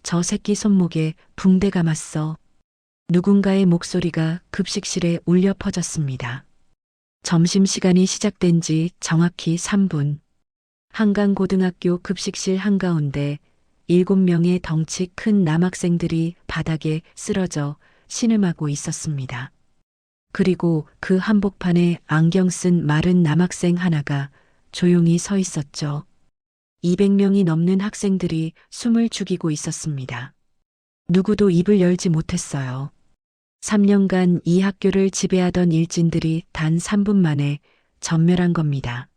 저 새끼 손목에 붕대 감았어. 누군가의 목소리가 급식실에 울려 퍼졌습니다. 점심시간이 시작된 지 정확히 3분. 한강고등학교 급식실 한가운데 7명의 덩치 큰 남학생들이 바닥에 쓰러져 신음하고 있었습니다. 그리고 그 한복판에 안경 쓴 마른 남학생 하나가 조용히 서 있었죠. 200명이 넘는 학생들이 숨을 죽이고 있었습니다. 누구도 입을 열지 못했어요. 3년간 이 학교를 지배하던 일진들이 단 3분 만에 전멸한 겁니다.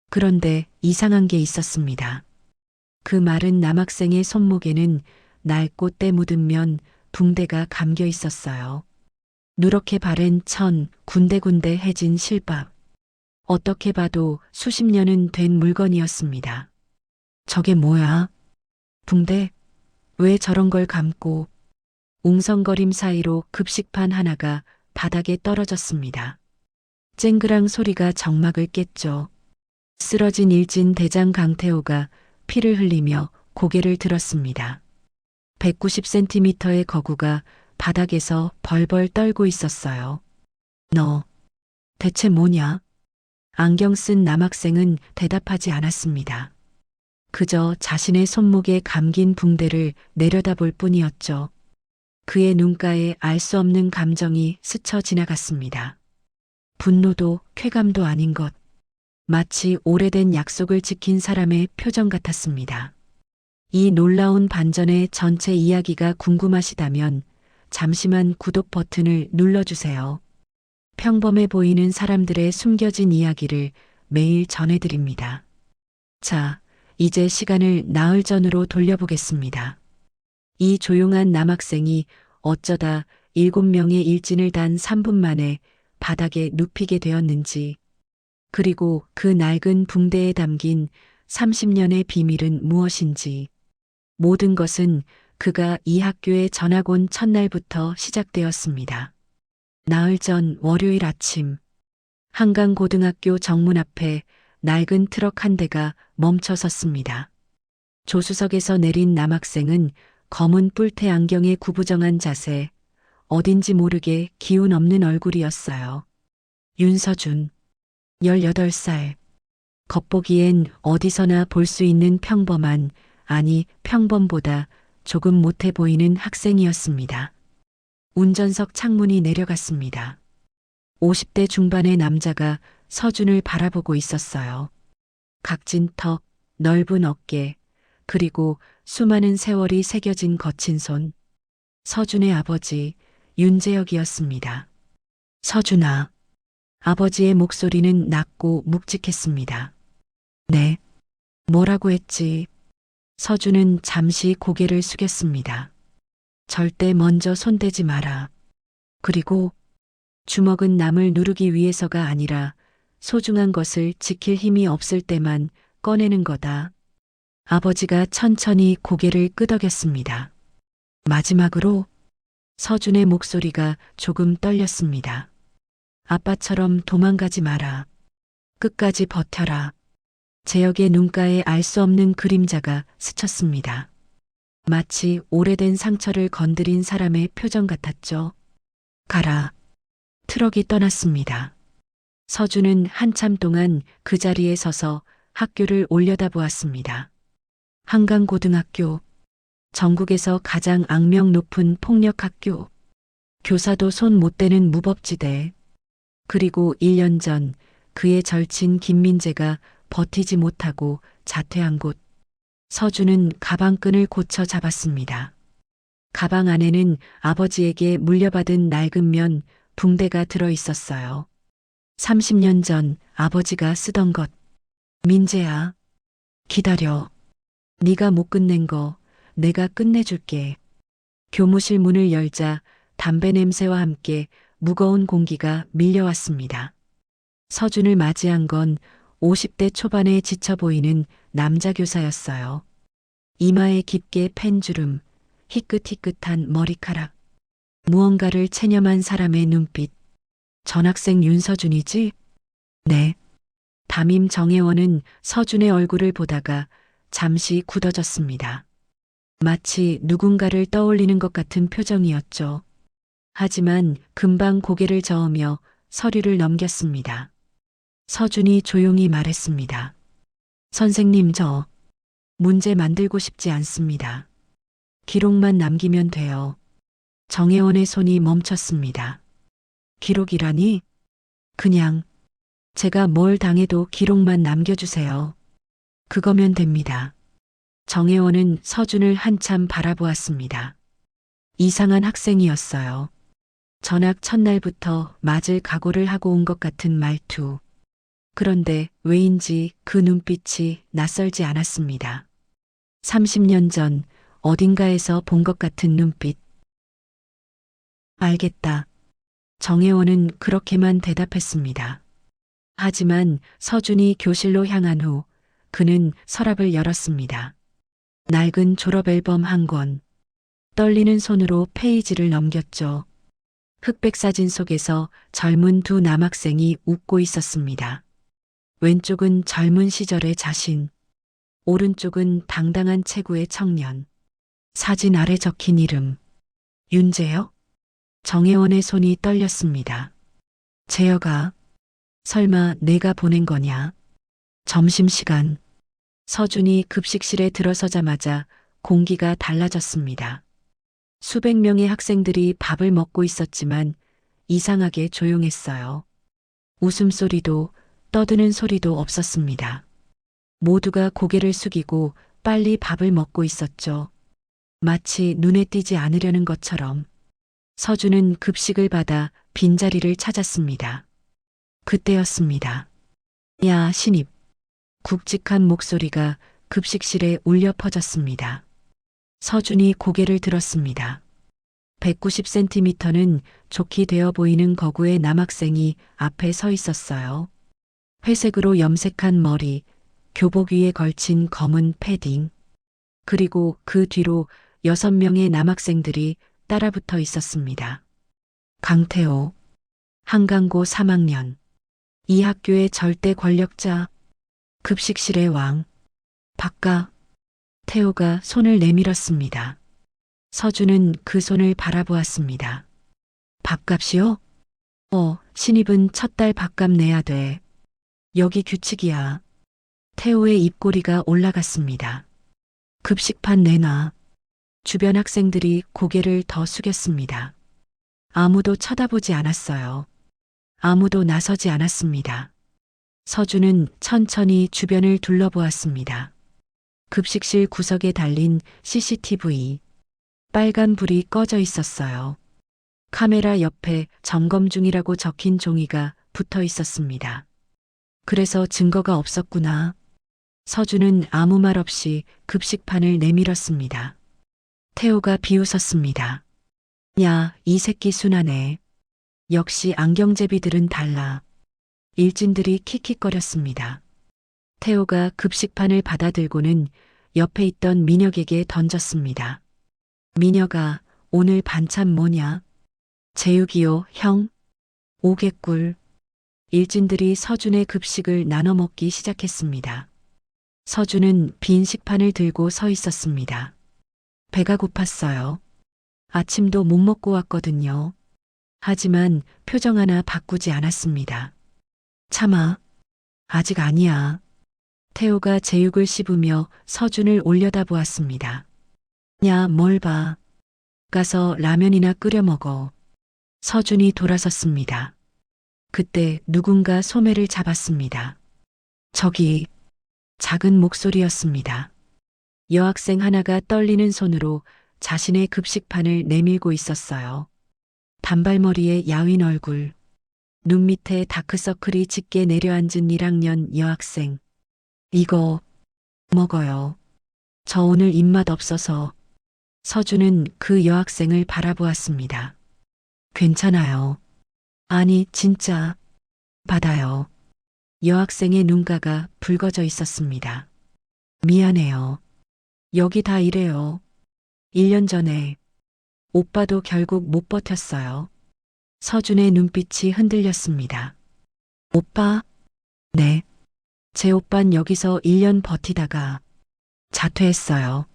그런데 이상한 게 있었습니다. 그 마른 남학생의 손목에는 낡고 때 묻은 면 붕대가 감겨 있었어요. 누렇게 바랜 천, 군데군데 해진 실밥. 어떻게 봐도 수십 년은 된 물건이었습니다. 저게 뭐야? 붕대? 왜 저런 걸 감고? 웅성거림 사이로 급식판 하나가 바닥에 떨어졌습니다. 쨍그랑 소리가 정막을 깼죠. 쓰러진 일진 대장 강태호가 피를 흘리며 고개를 들었습니다. 190cm의 거구가 바닥에서 벌벌 떨고 있었어요. 너, 대체 뭐냐? 안경 쓴 남학생은 대답하지 않았습니다. 그저 자신의 손목에 감긴 붕대를 내려다볼 뿐이었죠. 그의 눈가에 알 수 없는 감정이 스쳐 지나갔습니다. 분노도 쾌감도 아닌 것. 마치 오래된 약속을 지킨 사람의 표정 같았습니다. 이 놀라운 반전의 전체 이야기가 궁금하시다면 잠시만 구독 버튼을 눌러주세요. 평범해 보이는 사람들의 숨겨진 이야기를 매일 전해드립니다. 자, 이제 시간을 나흘 전으로 돌려보겠습니다. 이 조용한 남학생이 어쩌다 7명의 일진을 단 3분 만에 바닥에 눕히게 되었는지, 그리고 그 낡은 붕대에 담긴 30년의 비밀은 무엇인지, 모든 것은 그가 이 학교에 전학 온 첫날부터 시작되었습니다. 나흘 전 월요일 아침, 한강고등학교 정문 앞에 낡은 트럭 한 대가 멈춰 섰습니다. 조수석에서 내린 남학생은 검은 뿔테 안경에 구부정한 자세, 어딘지 모르게 기운 없는 얼굴이었어요. 윤서준, 18살. 겉보기엔 어디서나 볼 수 있는 평범한, 아니 평범보다 조금 못해 보이는 학생이었습니다. 운전석 창문이 내려갔습니다. 50대 중반의 남자가 서준을 바라보고 있었어요. 각진 턱, 넓은 어깨, 그리고 수많은 세월이 새겨진 거친 손. 서준의 아버지, 윤재혁이었습니다. 서준아. 아버지의 목소리는 낮고 묵직했습니다. 네. 뭐라고 했지? 서준은 잠시 고개를 숙였습니다. 절대 먼저 손대지 마라. 그리고 주먹은 남을 누르기 위해서가 아니라 소중한 것을 지킬 힘이 없을 때만 꺼내는 거다. 아버지가 천천히 고개를 끄덕였습니다. 마지막으로 서준의 목소리가 조금 떨렸습니다. 아빠처럼 도망가지 마라. 끝까지 버텨라. 재혁의 눈가에 알 수 없는 그림자가 스쳤습니다. 마치 오래된 상처를 건드린 사람의 표정 같았죠. 가라. 트럭이 떠났습니다. 서준은 한참 동안 그 자리에 서서 학교를 올려다보았습니다. 한강고등학교, 전국에서 가장 악명 높은 폭력학교, 교사도 손 못 대는 무법지대. 그리고 1년 전 그의 절친 김민재가 버티지 못하고 자퇴한 곳. 서준은 가방끈을 고쳐 잡았습니다. 가방 안에는 아버지에게 물려받은 낡은 면 붕대가 들어 있었어요. 30년 전 아버지가 쓰던 것. 민재야, 기다려. 네가 못 끝낸 거 내가 끝내줄게. 교무실 문을 열자 담배 냄새와 함께 무거운 공기가 밀려왔습니다. 서준을 맞이한 건 50대 초반에 지쳐 보이는 남자 교사였어요. 이마에 깊게 팬 주름, 희끗희끗한 머리카락, 무언가를 체념한 사람의 눈빛. 전학생 윤서준이지? 네. 담임 정혜원은 서준의 얼굴을 보다가 잠시 굳어졌습니다. 마치 누군가를 떠올리는 것 같은 표정이었죠. 하지만 금방 고개를 저으며 서류를 넘겼습니다. 서준이 조용히 말했습니다. 선생님, 저 문제 만들고 싶지 않습니다. 기록만 남기면 돼요. 정혜원의 손이 멈췄습니다. 기록이라니? 그냥 제가 뭘 당해도 기록만 남겨주세요. 그거면 됩니다. 정혜원은 서준을 한참 바라보았습니다. 이상한 학생이었어요. 전학 첫날부터 맞을 각오를 하고 온 것 같은 말투. 그런데 왜인지 그 눈빛이 낯설지 않았습니다. 30년 전 어딘가에서 본 것 같은 눈빛. 알겠다. 정혜원은 그렇게만 대답했습니다. 하지만 서준이 교실로 향한 후 그는 서랍을 열었습니다. 낡은 졸업 앨범 한 권. 떨리는 손으로 페이지를 넘겼죠. 흑백 사진 속에서 젊은 두 남학생이 웃고 있었습니다. 왼쪽은 젊은 시절의 자신, 오른쪽은 당당한 체구의 청년. 사진 아래 적힌 이름, 윤재혁? 정혜원의 손이 떨렸습니다. 재혁아, 설마 내가 보낸 거냐? 점심시간. 서준이 급식실에 들어서자마자 공기가 달라졌습니다. 수백 명의 학생들이 밥을 먹고 있었지만 이상하게 조용했어요. 웃음소리도 떠드는 소리도 없었습니다. 모두가 고개를 숙이고 빨리 밥을 먹고 있었죠. 마치 눈에 띄지 않으려는 것처럼. 서준은 급식을 받아 빈자리를 찾았습니다. 그때였습니다. 야, 신입. 굵직한 목소리가 급식실에 울려 퍼졌습니다. 서준이 고개를 들었습니다. 190cm는 좋게 되어 보이는 거구의 남학생이 앞에 서 있었어요. 회색으로 염색한 머리, 교복 위에 걸친 검은 패딩. 그리고 그 뒤로 6명의 남학생들이 따라붙어 있었습니다. 강태호, 한강고 3학년. 이 학교의 절대 권력자, 급식실의 왕. 박가. 태호가 손을 내밀었습니다. 서준은 그 손을 바라보았습니다. 밥값이요? 신입은 첫 달 밥값 내야 돼. 여기 규칙이야. 태호의 입꼬리가 올라갔습니다. 급식판 내놔. 주변 학생들이 고개를 더 숙였습니다. 아무도 쳐다보지 않았어요. 아무도 나서지 않았습니다. 서준은 천천히 주변을 둘러보았습니다. 급식실 구석에 달린 CCTV. 빨간 불이 꺼져 있었어요. 카메라 옆에 점검 중이라고 적힌 종이가 붙어 있었습니다. 그래서 증거가 없었구나. 서준은 아무 말 없이 급식판을 내밀었습니다. 태호가 비웃었습니다. 야, 이 새끼 순하네. 역시 안경제비들은 달라. 일진들이 킥킥거렸습니다. 태호가 급식판을 받아들고는 옆에 있던 민혁에게 던졌습니다. 민혁아, 오늘 반찬 뭐냐? 제육이요, 형. 오개꿀. 일진들이 서준의 급식을 나눠 먹기 시작했습니다. 서준은 빈 식판을 들고 서 있었습니다. 배가 고팠어요. 아침도 못 먹고 왔거든요. 하지만 표정 하나 바꾸지 않았습니다. 참아. 아직 아니야. 태호가 제육을 씹으며 서준을 올려다보았습니다. 야, 뭘 봐. 가서 라면이나 끓여 먹어. 서준이 돌아섰습니다. 그때 누군가 소매를 잡았습니다. 저기, 작은 목소리였습니다. 여학생 하나가 떨리는 손으로 자신의 급식판을 내밀고 있었어요. 단발머리에 야윈 얼굴, 눈 밑에 다크서클이 짙게 내려앉은 1학년 여학생. 이거 먹어요. 저 오늘 입맛 없어서. 서준은 그 여학생을 바라보았습니다. 괜찮아요. 아니, 진짜. 받아요. 여학생의 눈가가 붉어져 있었습니다. 미안해요. 여기 다 이래요. 1년 전에 오빠도 결국 못 버텼어요. 서준의 눈빛이 흔들렸습니다. 오빠? 네. 제 오빤 여기서 1년 버티다가 자퇴했어요.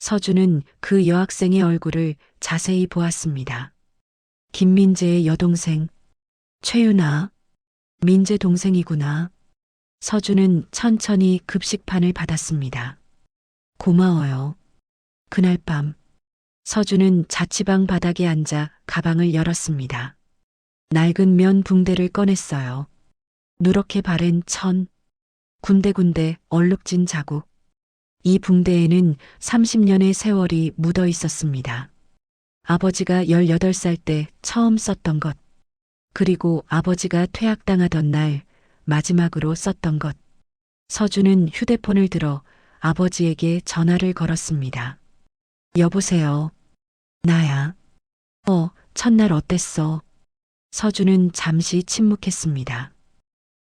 서준은 그 여학생의 얼굴을 자세히 보았습니다. 김민재의 여동생, 최윤아, 민재 동생이구나. 서준은 천천히 급식판을 받았습니다. 고마워요. 그날 밤, 서준은 자취방 바닥에 앉아 가방을 열었습니다. 낡은 면 붕대를 꺼냈어요. 누렇게 바랜 천, 군데군데 얼룩진 자국. 이 붕대에는 30년의 세월이 묻어 있었습니다. 아버지가 18살 때 처음 썼던 것, 그리고 아버지가 퇴학당하던 날 마지막으로 썼던 것. 서준은 휴대폰을 들어 아버지에게 전화를 걸었습니다. 여보세요. 나야. 첫날 어땠어? 서준은 잠시 침묵했습니다.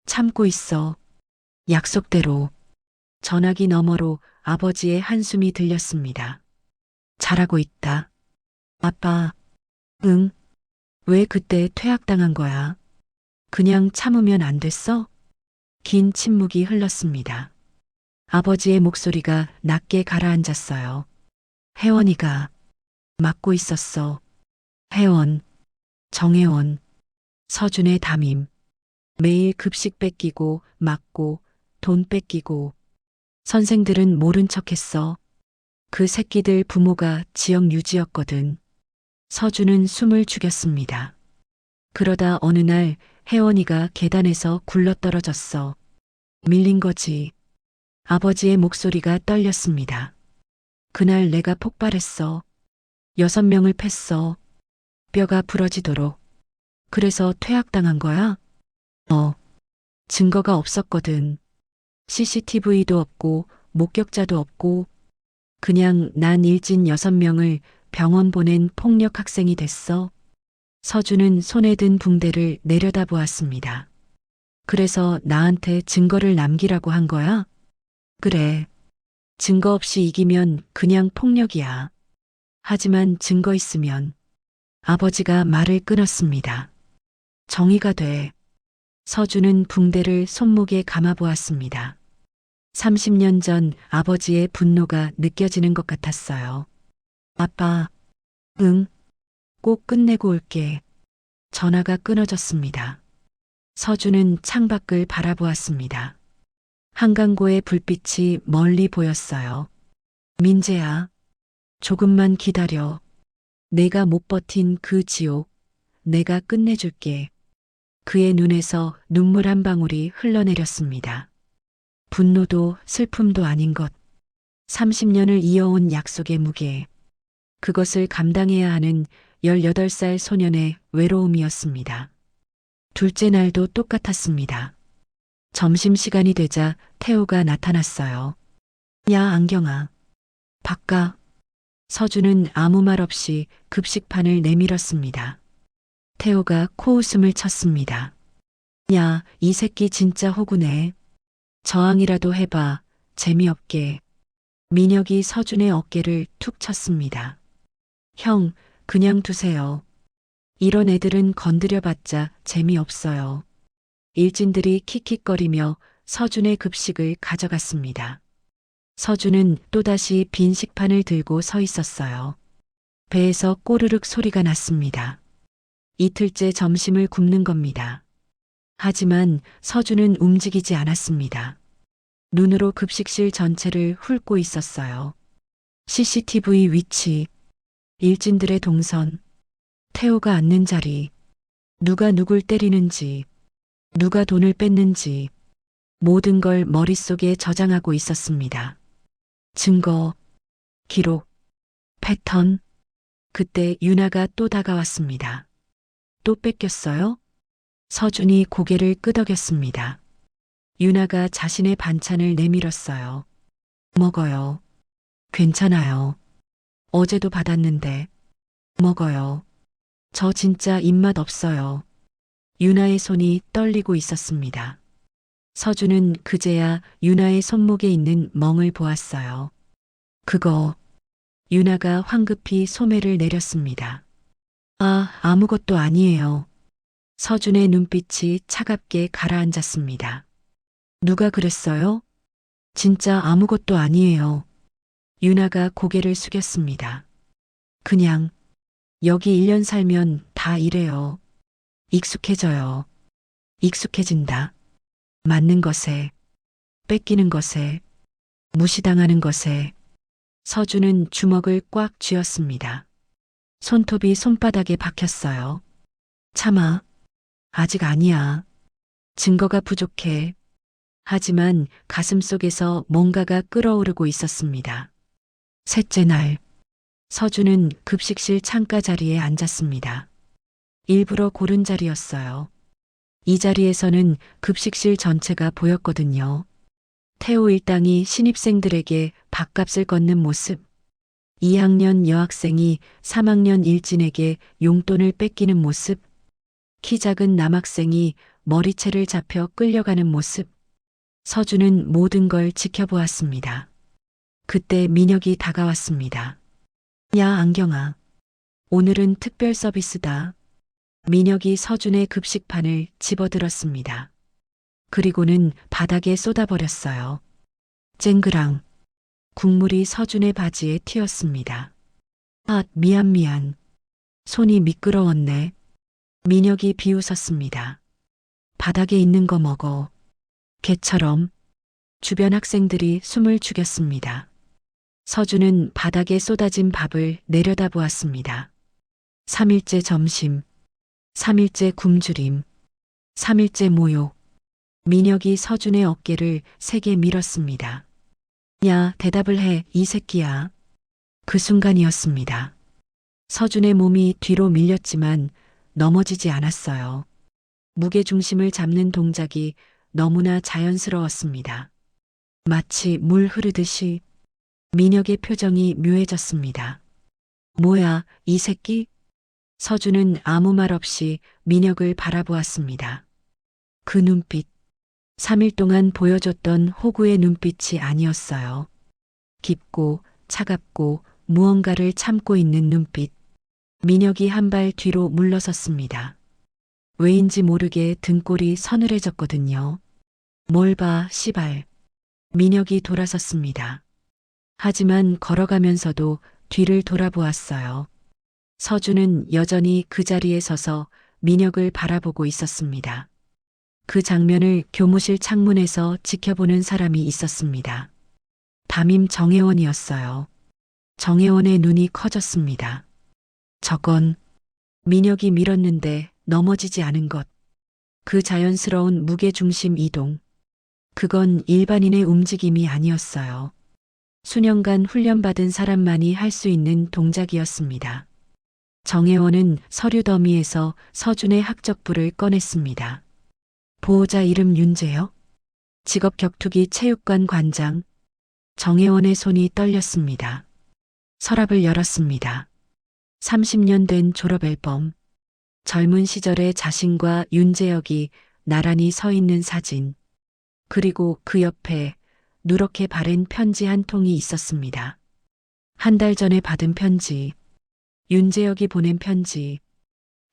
참고 있어. 약속대로. 전화기 너머로 아버지의 한숨이 들렸습니다. 잘하고 있다. 아빠, 응? 왜 그때 퇴학당한 거야? 그냥 참으면 안 됐어? 긴 침묵이 흘렀습니다. 아버지의 목소리가 낮게 가라앉았어요. 혜원이가 맡고 있었어. 혜원, 정혜원, 서준의 담임. 매일 급식 뺏기고 맞고 돈 뺏기고. 선생들은 모른 척했어. 그 새끼들 부모가 지역 유지였거든. 서준은 숨을 죽였습니다. 그러다 어느 날 혜원이가 계단에서 굴러떨어졌어. 밀린 거지. 아버지의 목소리가 떨렸습니다. 그날 내가 폭발했어. 6명을 팼어. 뼈가 부러지도록. 그래서 퇴학당한 거야? 증거가 없었거든. CCTV도 없고 목격자도 없고 그냥 난 일진 6명을 병원 보낸 폭력 학생이 됐어. 서준은 손에 든 붕대를 내려다보았습니다. 그래서 나한테 증거를 남기라고 한 거야? 그래. 증거 없이 이기면 그냥 폭력이야. 하지만 증거 있으면. 아버지가 말을 끊었습니다. 정의가 돼. 서준은 붕대를 손목에 감아보았습니다. 30년 전 아버지의 분노가 느껴지는 것 같았어요. 아빠, 응, 꼭 끝내고 올게. 전화가 끊어졌습니다. 서준은 창밖을 바라보았습니다. 한강고의 불빛이 멀리 보였어요. 민재야, 조금만 기다려. 내가 못 버틴 그 지옥, 내가 끝내줄게. 그의 눈에서 눈물 한 방울이 흘러내렸습니다. 분노도 슬픔도 아닌 것. 30년을 이어온 약속의 무게. 그것을 감당해야 하는 18살 소년의 외로움이었습니다. 둘째 날도 똑같았습니다. 점심시간이 되자 태호가 나타났어요. 야, 안경아. 바꿔. 서준은 아무 말 없이 급식판을 내밀었습니다. 태호가 코웃음을 쳤습니다. 야, 이 새끼 진짜 호구네. 저항이라도 해봐. 재미없게. 민혁이 서준의 어깨를 툭 쳤습니다. 형, 그냥 두세요. 이런 애들은 건드려봤자 재미없어요. 일진들이 킥킥거리며 서준의 급식을 가져갔습니다. 서준은 또다시 빈 식판을 들고 서 있었어요. 배에서 꼬르륵 소리가 났습니다. 이틀째 점심을 굶는 겁니다. 하지만 서준은 움직이지 않았습니다. 눈으로 급식실 전체를 훑고 있었어요. CCTV 위치, 일진들의 동선, 태호가 앉는 자리, 누가 누굴 때리는지, 누가 돈을 뺐는지, 모든 걸 머릿속에 저장하고 있었습니다. 증거, 기록, 패턴. 그때 유나가 또 다가왔습니다. 또 뺏겼어요? 서준이 고개를 끄덕였습니다. 유나가 자신의 반찬을 내밀었어요. 먹어요. 괜찮아요. 어제도 받았는데. 먹어요. 저 진짜 입맛 없어요. 유나의 손이 떨리고 있었습니다. 서준은 그제야 유나의 손목에 있는 멍을 보았어요. 그거. 유나가 황급히 소매를 내렸습니다. 아무것도 아니에요. 서준의 눈빛이 차갑게 가라앉았습니다. 누가 그랬어요? 진짜 아무것도 아니에요. 유나가 고개를 숙였습니다. 그냥 여기 1년 살면 다 이래요. 익숙해져요. 익숙해진다. 맞는 것에, 뺏기는 것에, 무시당하는 것에. 서준은 주먹을 꽉 쥐었습니다. 손톱이 손바닥에 박혔어요. 참아. 아직 아니야. 증거가 부족해. 하지만 가슴속에서 뭔가가 끓어오르고 있었습니다. 셋째 날, 서준은 급식실 창가 자리에 앉았습니다. 일부러 고른 자리였어요. 이 자리에서는 급식실 전체가 보였거든요. 태호 일당이 신입생들에게 밥값을 걷는 모습, 2학년 여학생이 3학년 일진에게 용돈을 뺏기는 모습, 키 작은 남학생이 머리채를 잡혀 끌려가는 모습. 서준은 모든 걸 지켜보았습니다. 그때 민혁이 다가왔습니다. 야, 안경아. 오늘은 특별 서비스다. 민혁이 서준의 급식판을 집어들었습니다. 그리고는 바닥에 쏟아버렸어요. 쨍그랑. 국물이 서준의 바지에 튀었습니다. 아, 미안. 손이 미끄러웠네. 민혁이 비웃었습니다. 바닥에 있는 거 먹어. 개처럼. 주변 학생들이 숨을 죽였습니다. 서준은 바닥에 쏟아진 밥을 내려다보았습니다. 3일째 점심, 3일째 굶주림, 3일째 모욕. 민혁이 서준의 어깨를 세게 밀었습니다. 야, 대답을 해, 이 새끼야. 그 순간이었습니다. 서준의 몸이 뒤로 밀렸지만 넘어지지 않았어요. 무게중심을 잡는 동작이 너무나 자연스러웠습니다. 마치 물 흐르듯이. 민혁의 표정이 묘해졌습니다. 뭐야, 이 새끼? 서준은 아무 말 없이 민혁을 바라보았습니다. 그 눈빛, 3일 동안 보여줬던 호구의 눈빛이 아니었어요. 깊고 차갑고 무언가를 참고 있는 눈빛. 민혁이 한 발 뒤로 물러섰습니다. 왜인지 모르게 등골이 서늘해졌거든요. 뭘 봐, 시발. 민혁이 돌아섰습니다. 하지만 걸어가면서도 뒤를 돌아보았어요. 서준은 여전히 그 자리에 서서 민혁을 바라보고 있었습니다. 그 장면을 교무실 창문에서 지켜보는 사람이 있었습니다. 담임 정혜원이었어요. 정혜원의 눈이 커졌습니다. 저건 민혁이 밀었는데 넘어지지 않은 것. 그 자연스러운 무게중심 이동. 그건 일반인의 움직임이 아니었어요. 수년간 훈련받은 사람만이 할 수 있는 동작이었습니다. 정혜원은 서류 더미에서 서준의 학적부를 꺼냈습니다. 보호자 이름 윤재혁. 직업 격투기 체육관 관장. 정혜원의 손이 떨렸습니다. 서랍을 열었습니다. 30년 된 졸업 앨범. 젊은 시절의 자신과 윤재혁이 나란히 서 있는 사진. 그리고 그 옆에 누렇게 바랜 편지 한 통이 있었습니다. 한 달 전에 받은 편지. 윤재혁이 보낸 편지.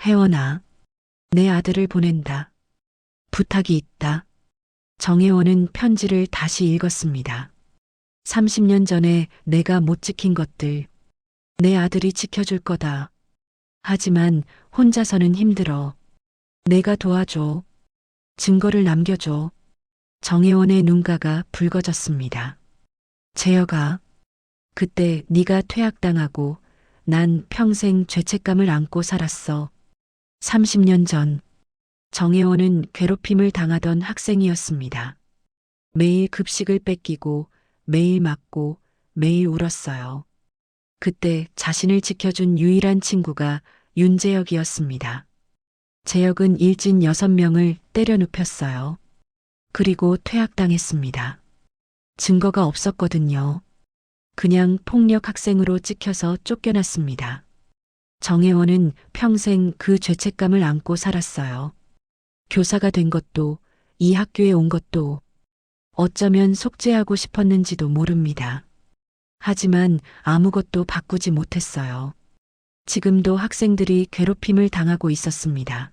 혜원아, 내 아들을 보낸다. 부탁이 있다. 정혜원은 편지를 다시 읽었습니다. 30년 전에 내가 못 지킨 것들. 내 아들이 지켜줄 거다. 하지만 혼자서는 힘들어. 내가 도와줘. 증거를 남겨줘. 정혜원의 눈가가 붉어졌습니다. 재혁아, 그때 네가 퇴학당하고 난 평생 죄책감을 안고 살았어. 30년 전 정혜원은 괴롭힘을 당하던 학생이었습니다. 매일 급식을 뺏기고 매일 맞고 매일 울었어요. 그때 자신을 지켜준 유일한 친구가 윤재혁이었습니다. 재혁은 일진 6명을 때려 눕혔어요. 그리고 퇴학당했습니다. 증거가 없었거든요. 그냥 폭력 학생으로 찍혀서 쫓겨났습니다. 정혜원은 평생 그 죄책감을 안고 살았어요. 교사가 된 것도, 이 학교에 온 것도, 어쩌면 속죄하고 싶었는지도 모릅니다. 하지만 아무것도 바꾸지 못했어요. 지금도 학생들이 괴롭힘을 당하고 있었습니다.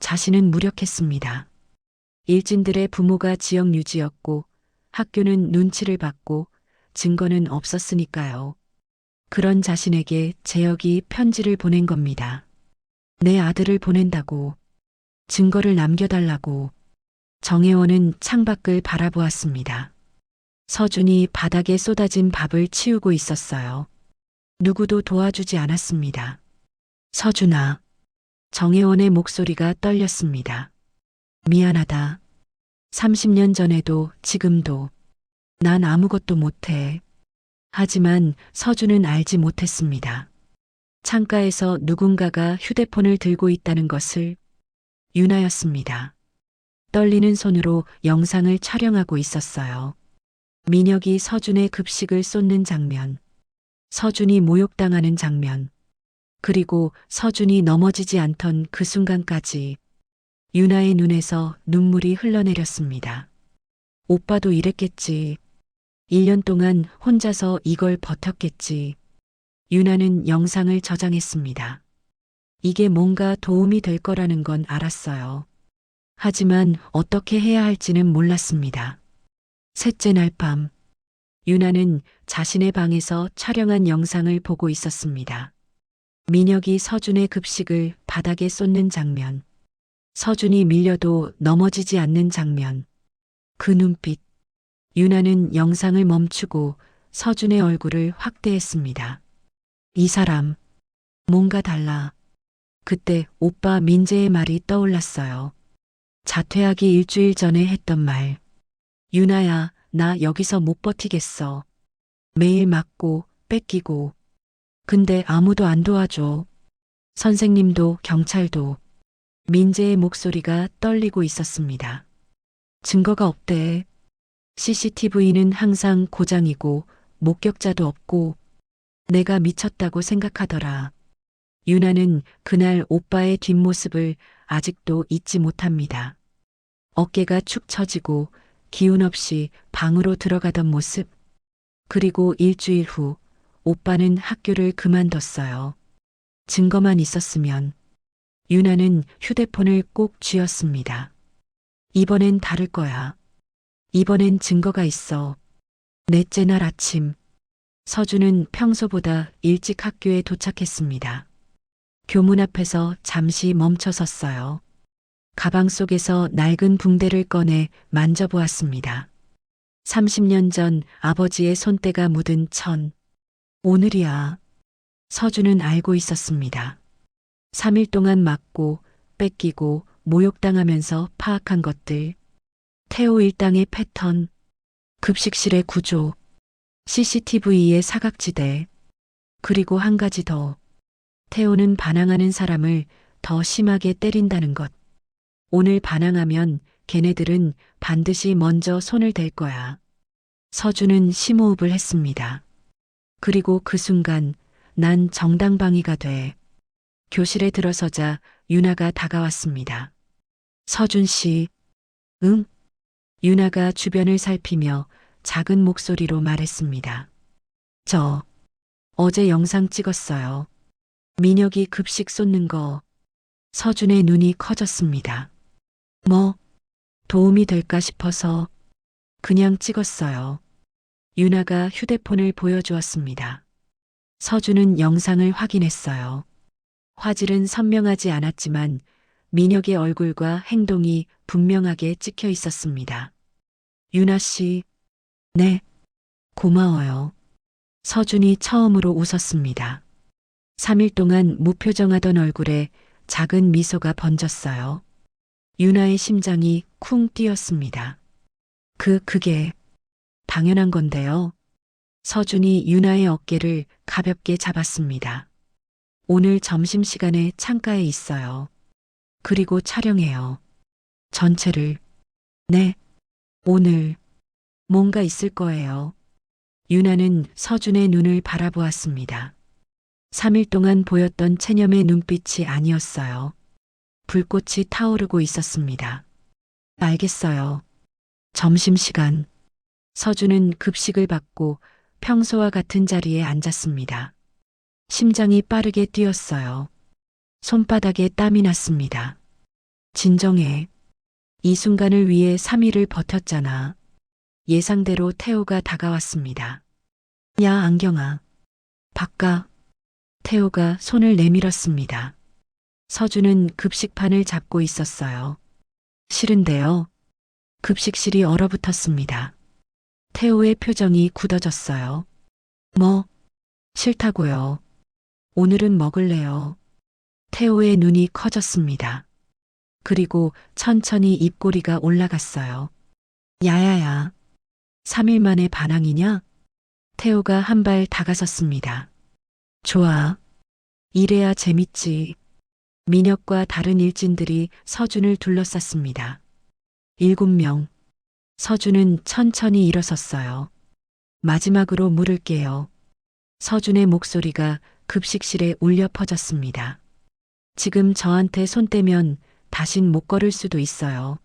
자신은 무력했습니다. 일진들의 부모가 지역 유지였고 학교는 눈치를 받고 증거는 없었으니까요. 그런 자신에게 재혁이 편지를 보낸 겁니다. 내 아들을 보낸다고, 증거를 남겨달라고. 정혜원은 창밖을 바라보았습니다. 서준이 바닥에 쏟아진 밥을 치우고 있었어요. 누구도 도와주지 않았습니다. 서준아. 정혜원의 목소리가 떨렸습니다. 미안하다. 30년 전에도 지금도 난 아무것도 못해. 하지만 서준은 알지 못했습니다. 창가에서 누군가가 휴대폰을 들고 있다는 것을. 유나였습니다. 떨리는 손으로 영상을 촬영하고 있었어요. 민혁이 서준의 급식을 쏟는 장면, 서준이 모욕당하는 장면, 그리고 서준이 넘어지지 않던 그 순간까지 유나의 눈에서 눈물이 흘러내렸습니다. 오빠도 이랬겠지. 1년 동안 혼자서 이걸 버텼겠지. 유나는 영상을 저장했습니다. 이게 뭔가 도움이 될 거라는 건 알았어요. 하지만 어떻게 해야 할지는 몰랐습니다. 셋째 날 밤, 유나는 자신의 방에서 촬영한 영상을 보고 있었습니다. 민혁이 서준의 급식을 바닥에 쏟는 장면, 서준이 밀려도 넘어지지 않는 장면, 그 눈빛. 유나는 영상을 멈추고 서준의 얼굴을 확대했습니다. 이 사람, 뭔가 달라. 그때 오빠 민재의 말이 떠올랐어요. 자퇴하기 일주일 전에 했던 말. 유나야, 나 여기서 못 버티겠어. 매일 맞고 뺏기고. 근데 아무도 안 도와줘. 선생님도 경찰도. 민재의 목소리가 떨리고 있었습니다. 증거가 없대. CCTV는 항상 고장이고 목격자도 없고. 내가 미쳤다고 생각하더라. 유나는 그날 오빠의 뒷모습을 아직도 잊지 못합니다. 어깨가 축 처지고 기운 없이 방으로 들어가던 모습. 그리고 일주일 후 오빠는 학교를 그만뒀어요. 증거만 있었으면. 유나는 휴대폰을 꼭 쥐었습니다. 이번엔 다를 거야. 이번엔 증거가 있어. 넷째 날 아침, 서준은 평소보다 일찍 학교에 도착했습니다. 교문 앞에서 잠시 멈춰 섰어요. 가방 속에서 낡은 붕대를 꺼내 만져보았습니다. 30년 전 아버지의 손때가 묻은 천. 오늘이야. 서준은 알고 있었습니다. 3일 동안 맞고 뺏기고 모욕당하면서 파악한 것들. 태호 일당의 패턴, 급식실의 구조, CCTV의 사각지대, 그리고 한 가지 더. 태호는 반항하는 사람을 더 심하게 때린다는 것. 오늘 반항하면 걔네들은 반드시 먼저 손을 댈 거야. 서준은 심호흡을 했습니다. 그리고 그 순간 난 정당방위가 돼. 교실에 들어서자 유나가 다가왔습니다. 서준 씨. 응? 유나가 주변을 살피며 작은 목소리로 말했습니다. 저 어제 영상 찍었어요. 민혁이 급식 쏟는 거. 서준의 눈이 커졌습니다. 뭐, 도움이 될까 싶어서 그냥 찍었어요. 유나가 휴대폰을 보여주었습니다. 서준은 영상을 확인했어요. 화질은 선명하지 않았지만 민혁의 얼굴과 행동이 분명하게 찍혀 있었습니다. 유나 씨. 네. 고마워요. 서준이 처음으로 웃었습니다. 3일 동안 무표정하던 얼굴에 작은 미소가 번졌어요. 유나의 심장이 쿵 뛰었습니다. 그게 당연한 건데요. 서준이 유나의 어깨를 가볍게 잡았습니다. 오늘 점심시간에 창가에 있어요. 그리고 촬영해요. 전체를. 네. 오늘 뭔가 있을 거예요. 유나는 서준의 눈을 바라보았습니다. 3일 동안 보였던 체념의 눈빛이 아니었어요. 불꽃이 타오르고 있었습니다. 알겠어요. 점심시간. 서준은 급식을 받고 평소와 같은 자리에 앉았습니다. 심장이 빠르게 뛰었어요. 손바닥에 땀이 났습니다. 진정해. 이 순간을 위해 3일을 버텼잖아. 예상대로 태호가 다가왔습니다. 야, 안경아. 바까. 태호가 손을 내밀었습니다. 서준은 급식판을 잡고 있었어요. 싫은데요. 급식실이 얼어붙었습니다. 태호의 표정이 굳어졌어요. 뭐, 싫다고요. 오늘은 먹을래요. 태호의 눈이 커졌습니다. 그리고 천천히 입꼬리가 올라갔어요. 야야야. 3일 만에 반항이냐? 태호가 한 발 다가섰습니다. 좋아. 이래야 재밌지. 민혁과 다른 일진들이 서준을 둘러쌌습니다. 7명. 서준은 천천히 일어섰어요. 마지막으로 물을게요. 서준의 목소리가 급식실에 울려 퍼졌습니다. 지금 저한테 손 떼면 다신 못 걸을 수도 있어요.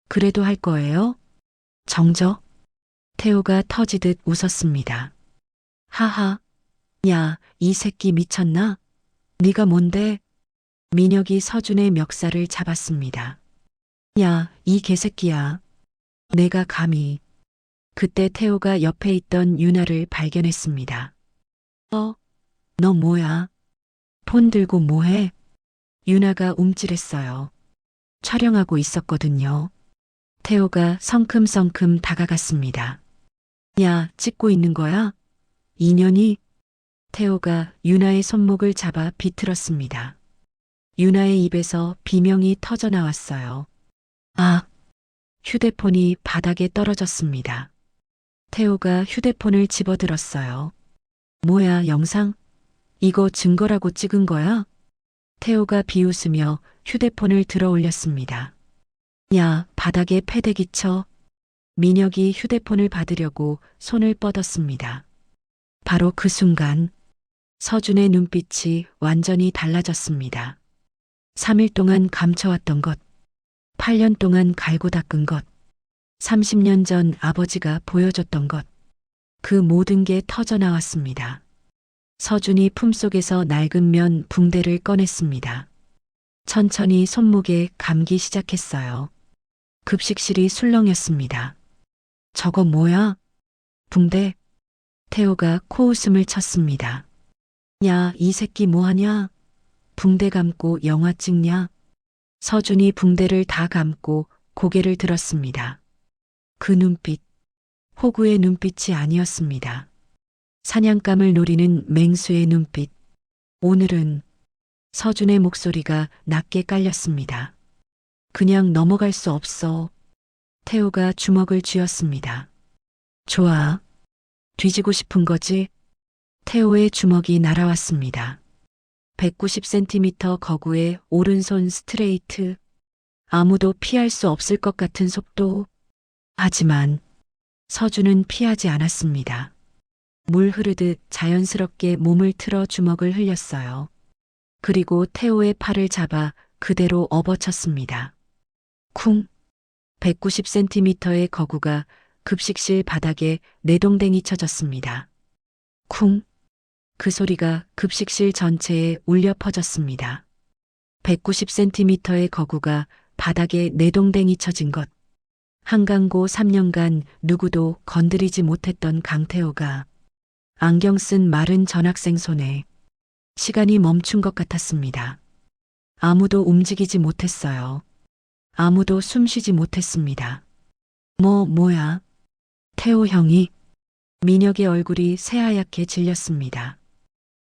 그래도 할 거예요? 정적? 태호가 터지듯 웃었습니다. 하하. 야, 이 새끼 미쳤나? 네가 뭔데? 민혁이 서준의 멱살을 잡았습니다. 야, 이 개새끼야. 내가 감히. 그때 태호가 옆에 있던 유나를 발견했습니다. 너 뭐야? 폰 들고 뭐해? 유나가 움찔했어요. 촬영하고 있었거든요. 태호가 성큼성큼 다가갔습니다. 야, 찍고 있는 거야? 인연이? 태호가 유나의 손목을 잡아 비틀었습니다. 유나의 입에서 비명이 터져 나왔어요. 아! 휴대폰이 바닥에 떨어졌습니다. 태호가 휴대폰을 집어들었어요. 뭐야, 영상? 이거 증거라고 찍은 거야? 태호가 비웃으며 휴대폰을 들어 올렸습니다. 야, 바닥에 패대기 쳐. 민혁이 휴대폰을 받으려고 손을 뻗었습니다. 바로 그 순간 서준의 눈빛이 완전히 달라졌습니다. 3일 동안 감춰왔던 것, 8년 동안 갈고 닦은 것, 30년 전 아버지가 보여줬던 것, 그 모든 게 터져 나왔습니다. 서준이 품속에서 낡은 면 붕대를 꺼냈습니다. 천천히 손목에 감기 시작했어요. 급식실이 술렁였습니다. 저거 뭐야? 붕대? 태호가 코웃음을 쳤습니다. 야, 이 새끼 뭐하냐? 붕대 감고 영화 찍냐? 서준이 붕대를 다 감고 고개를 들었습니다. 그 눈빛, 호구의 눈빛이 아니었습니다. 사냥감을 노리는 맹수의 눈빛. 오늘은 서준의 목소리가 낮게 깔렸습니다. 그냥 넘어갈 수 없어. 태호가 주먹을 쥐었습니다. 좋아. 뒤지고 싶은 거지? 태호의 주먹이 날아왔습니다. 190cm 거구의 오른손 스트레이트. 아무도 피할 수 없을 것 같은 속도. 하지만 서준은 피하지 않았습니다. 물 흐르듯 자연스럽게 몸을 틀어 주먹을 흘렸어요. 그리고 태호의 팔을 잡아 그대로 업어쳤습니다. 쿵! 190cm의 거구가 급식실 바닥에 내동댕이 쳐졌습니다. 쿵! 그 소리가 급식실 전체에 울려 퍼졌습니다. 190cm의 거구가 바닥에 내동댕이 쳐진 것. 한강고 3년간 누구도 건드리지 못했던 강태호가 안경 쓴 마른 전학생 손에 시간이 멈춘 것 같았습니다. 아무도 움직이지 못했어요. 아무도 숨쉬지 못했습니다. 뭐야? 태호 형이? 민혁의 얼굴이 새하얗게 질렸습니다.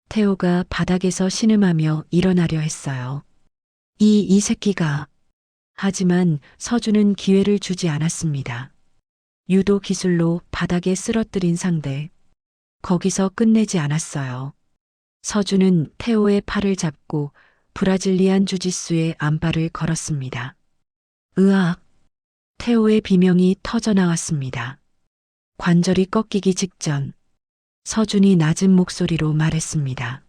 태호가 바닥에서 신음하며 일어나려 했어요. 이 새끼가. 하지만 서준은 기회를 주지 않았습니다. 유도 기술로 바닥에 쓰러뜨린 상대. 거기서 끝내지 않았어요. 서준은 태호의 팔을 잡고 브라질리안 주짓수의 안발을 걸었습니다. 으악! 태호의 비명이 터져 나왔습니다. 관절이 꺾이기 직전 서준이 낮은 목소리로 말했습니다.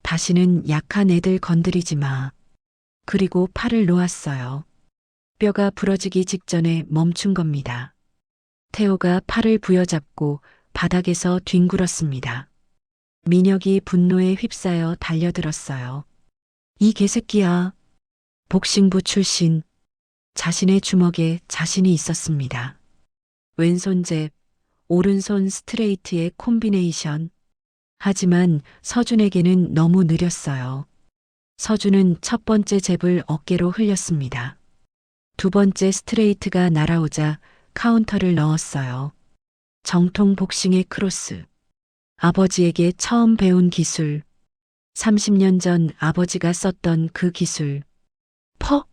다시는 약한 애들 건드리지 마. 그리고 팔을 놓았어요. 뼈가 부러지기 직전에 멈춘 겁니다. 태호가 팔을 부여잡고 바닥에서 뒹굴었습니다. 민혁이 분노에 휩싸여 달려들었어요. 이 개새끼야. 복싱부 출신. 자신의 주먹에 자신이 있었습니다. 왼손 잽, 오른손 스트레이트의 콤비네이션. 하지만 서준에게는 너무 느렸어요. 서준은 첫 번째 잽을 어깨로 흘렸습니다. 두 번째 스트레이트가 날아오자 카운터를 넣었어요. 정통 복싱의 크로스. 아버지에게 처음 배운 기술. 30년 전 아버지가 썼던 그 기술. 퍽!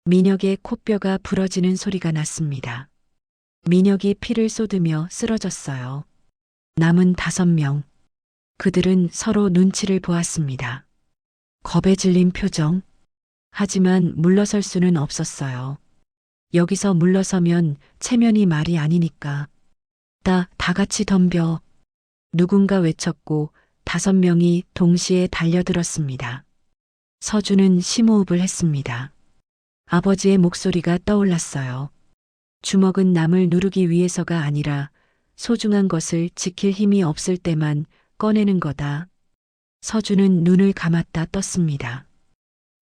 민혁의 코뼈가 부러지는 소리가 났습니다. 민혁이 피를 쏟으며 쓰러졌어요. 남은 5명. 그들은 서로 눈치를 보았습니다. 겁에 질린 표정. 하지만 물러설 수는 없었어요. 여기서 물러서면 체면이 말이 아니니까. 다 같이 덤벼. 누군가 외쳤고 5명이 동시에 달려들었습니다. 서준은 심호흡을 했습니다. 아버지의 목소리가 떠올랐어요. 주먹은 남을 누르기 위해서가 아니라 소중한 것을 지킬 힘이 없을 때만 꺼내는 거다. 서준은 눈을 감았다 떴습니다.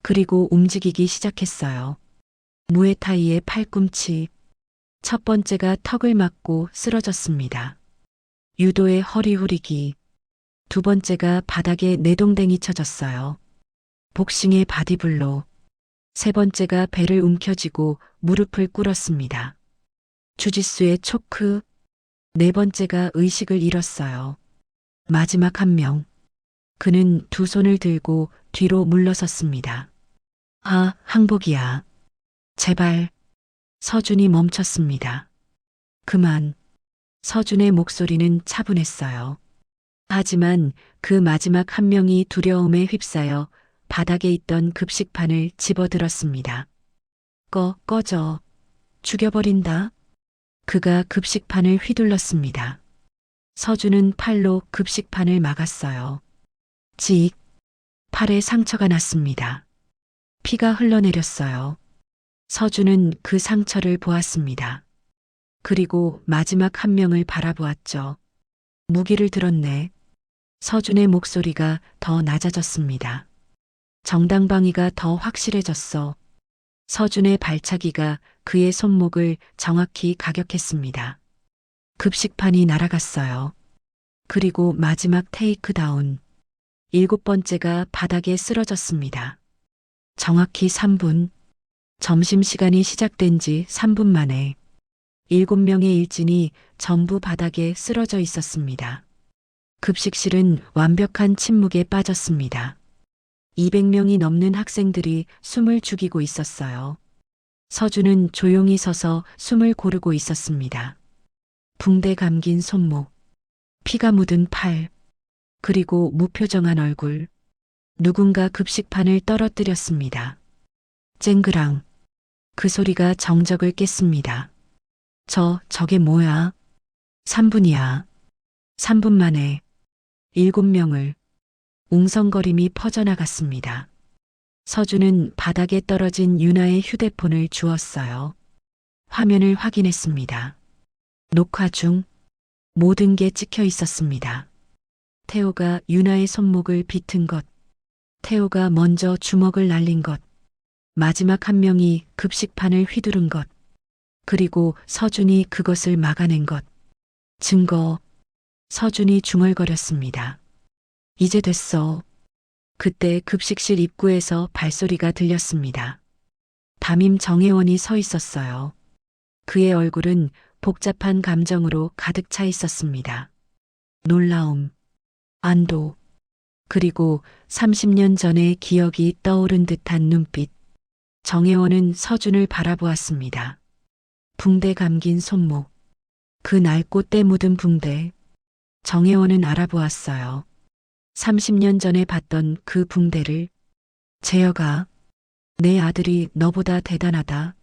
그리고 움직이기 시작했어요. 무에타이의 팔꿈치. 첫 번째가 턱을 맞고 쓰러졌습니다. 유도의 허리 후리기. 두 번째가 바닥에 내동댕이 쳐졌어요. 복싱의 바디블로. 세 번째가 배를 움켜쥐고 무릎을 꿇었습니다. 주짓수의 초크. 네 번째가 의식을 잃었어요. 마지막 한 명. 그는 두 손을 들고 뒤로 물러섰습니다. 아, 항복이야. 제발. 서준이 멈췄습니다. 그만. 서준의 목소리는 차분했어요. 하지만 그 마지막 한 명이 두려움에 휩싸여 바닥에 있던 급식판을 집어들었습니다. 꺼져. 죽여버린다. 그가 급식판을 휘둘렀습니다. 서준은 팔로 급식판을 막았어요. 직. 팔에 상처가 났습니다. 피가 흘러내렸어요. 서준은 그 상처를 보았습니다. 그리고 마지막 한 명을 바라보았죠. 무기를 들었네. 서준의 목소리가 더 낮아졌습니다. 정당방위가 더 확실해졌어. 서준의 발차기가 그의 손목을 정확히 가격했습니다. 급식판이 날아갔어요. 그리고 마지막 테이크다운. 7번째가 바닥에 쓰러졌습니다. 정확히 3분. 점심시간이 시작된 지 3분 만에 7명의 일진이 전부 바닥에 쓰러져 있었습니다. 급식실은 완벽한 침묵에 빠졌습니다. 200명이 넘는 학생들이 숨을 죽이고 있었어요. 서준은 조용히 서서 숨을 고르고 있었습니다. 붕대 감긴 손목, 피가 묻은 팔, 그리고 무표정한 얼굴. 누군가 급식판을 떨어뜨렸습니다. 쨍그랑. 그 소리가 정적을 깼습니다. 저게 뭐야? 3분이야. 3분 만에 7명을. 웅성거림이 퍼져나갔습니다. 서준은 바닥에 떨어진 유나의 휴대폰을 주었어요. 화면을 확인했습니다. 녹화 중. 모든 게 찍혀 있었습니다. 태호가 유나의 손목을 비튼 것. 태호가 먼저 주먹을 날린 것. 마지막 한 명이 급식판을 휘두른 것. 그리고 서준이 그것을 막아낸 것. 증거. 서준이 중얼거렸습니다. 이제 됐어. 그때 급식실 입구에서 발소리가 들렸습니다. 담임 정혜원이 서 있었어요. 그의 얼굴은 복잡한 감정으로 가득 차 있었습니다. 놀라움, 안도, 그리고 30년 전의 기억이 떠오른 듯한 눈빛. 정혜원은 서준을 바라보았습니다. 붕대 감긴 손목, 그 낡고 때 묻은 붕대. 정혜원은 알아보았어요. 30년 전에 봤던 그 붕대를. 재혁아, 내 아들이 너보다 대단하다.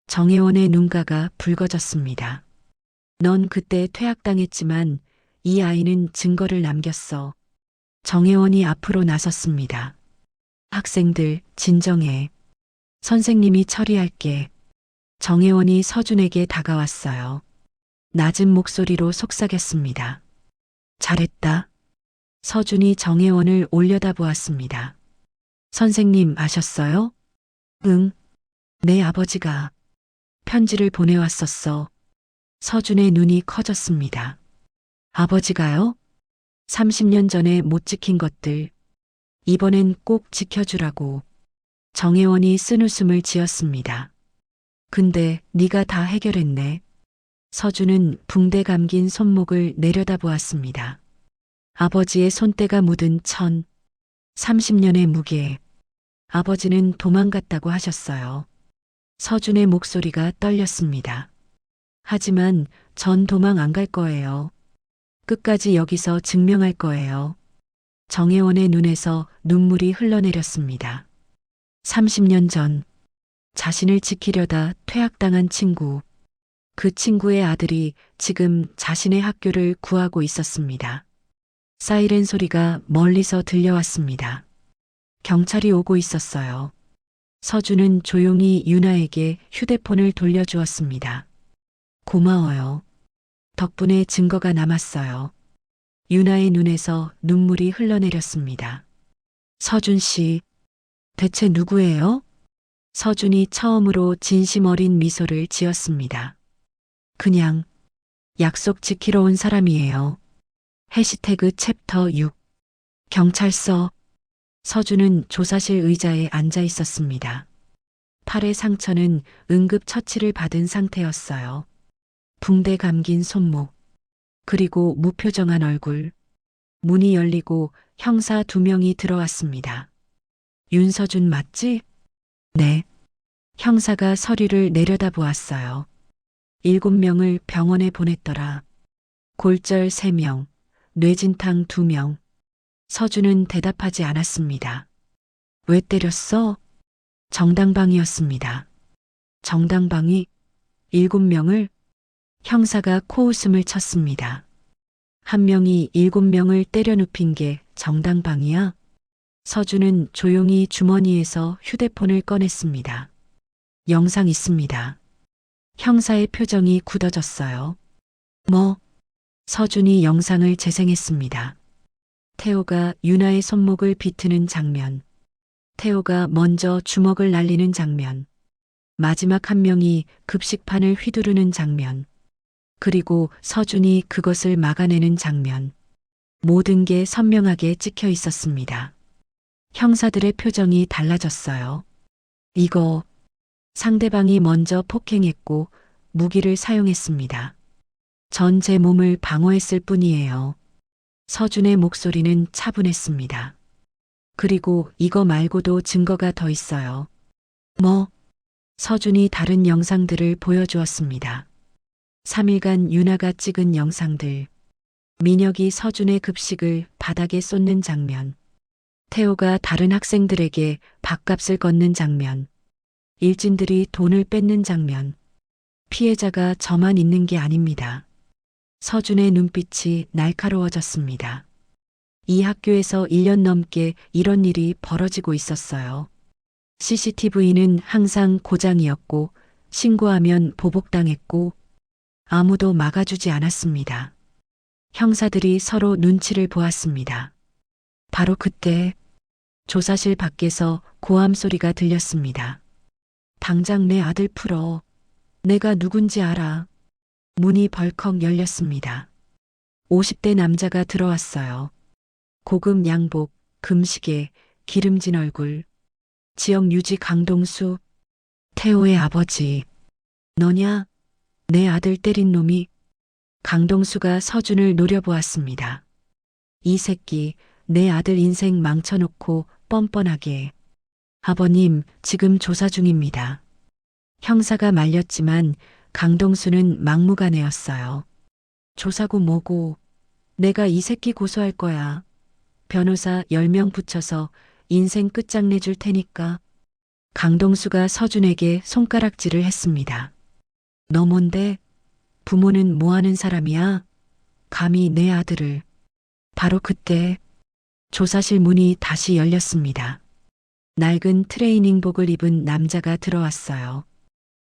정혜원의 눈가가 붉어졌습니다. 넌 그때 퇴학당했지만 이 아이는 증거를 남겼어. 정혜원이 앞으로 나섰습니다. 학생들, 진정해. 선생님이 처리할게. 정혜원이 서준에게 다가왔어요. 낮은 목소리로 속삭였습니다. 잘했다. 서준이 정혜원을 올려다보았습니다. 선생님 아셨어요? 응. 내 아버지가 편지를 보내왔었어. 서준의 눈이 커졌습니다. 아버지가요? 30년 전에 못 지킨 것들, 이번엔 꼭 지켜주라고. 정혜원이 쓴웃음을 지었습니다. 근데 네가 다 해결했네. 서준은 붕대 감긴 손목을 내려다보았습니다. 아버지의 손때가 묻은 30년의 무게. 아버지는 도망갔다고 하셨어요. 서준의 목소리가 떨렸습니다. 하지만 전 도망 안 갈 거예요. 끝까지 여기서 증명할 거예요. 정혜원의 눈에서 눈물이 흘러내렸습니다. 30년 전 자신을 지키려다 퇴학당한 친구. 그 친구의 아들이 지금 자신의 학교를 구하고 있었습니다. 사이렌 소리가 멀리서 들려왔습니다. 경찰이 오고 있었어요. 서준은 조용히 유나에게 휴대폰을 돌려주었습니다. 고마워요. 덕분에 증거가 남았어요. 유나의 눈에서 눈물이 흘러내렸습니다. 서준 씨, 대체 누구예요? 서준이 처음으로 진심 어린 미소를 지었습니다. 그냥 약속 지키러 온 사람이에요. 해시태그 챕터 6. 경찰서. 서준은 조사실 의자에 앉아 있었습니다. 팔의 상처는 응급 처치를 받은 상태였어요. 붕대 감긴 손목, 그리고 무표정한 얼굴. 문이 열리고 형사 2명이 들어왔습니다. 윤서준 맞지? 네. 형사가 서류를 내려다보았어요. 7명을 병원에 보냈더라. 골절 3명, 뇌진탕 2명. 서준은 대답하지 않았습니다. 왜 때렸어? 정당방위였습니다. 정당방위? 7명을? 형사가 코웃음을 쳤습니다. 한 명이 7명을 때려 눕힌 게 정당방위야? 서준은 조용히 주머니에서 휴대폰을 꺼냈습니다. 영상 있습니다. 형사의 표정이 굳어졌어요. 뭐? 서준이 영상을 재생했습니다. 태호가 유나의 손목을 비트는 장면. 태호가 먼저 주먹을 날리는 장면. 마지막 한 명이 급식판을 휘두르는 장면. 그리고 서준이 그것을 막아내는 장면. 모든 게 선명하게 찍혀 있었습니다. 형사들의 표정이 달라졌어요. 이거 상대방이 먼저 폭행했고 무기를 사용했습니다. 전 제 몸을 방어했을 뿐이에요. 서준의 목소리는 차분했습니다. 그리고 이거 말고도 증거가 더 있어요. 뭐? 서준이 다른 영상들을 보여주었습니다. 3일간 유나가 찍은 영상들. 민혁이 서준의 급식을 바닥에 쏟는 장면. 태호가 다른 학생들에게 밥값을 걷는 장면. 일진들이 돈을 뺏는 장면. 피해자가 저만 있는 게 아닙니다. 서준의 눈빛이 날카로워졌습니다. 이 학교에서 1년 넘게 이런 일이 벌어지고 있었어요. CCTV는 항상 고장이었고 신고하면 보복당했고 아무도 막아주지 않았습니다. 형사들이 서로 눈치를 보았습니다. 바로 그때 조사실 밖에서 고함 소리가 들렸습니다. 당장 내 아들 풀어. 내가 누군지 알아. 문이 벌컥 열렸습니다. 50대 남자가 들어왔어요. 고급 양복, 금시계, 기름진 얼굴. 지역 유지 강동수, 태호의 아버지. 너냐? 내 아들 때린 놈이. 강동수가 서준을 노려보았습니다. 이 새끼, 내 아들 인생 망쳐놓고 뻔뻔하게. 아버님, 지금 조사 중입니다. 형사가 말렸지만 강동수는 막무가내였어요. 조사고 뭐고, 내가 이 새끼 고소할 거야. 변호사 10명 붙여서 인생 끝장내 줄 테니까. 강동수가 서준에게 손가락질을 했습니다. 너 뭔데? 부모는 뭐 하는 사람이야? 감히 내 아들을. 바로 그때 조사실 문이 다시 열렸습니다. 낡은 트레이닝복을 입은 남자가 들어왔어요.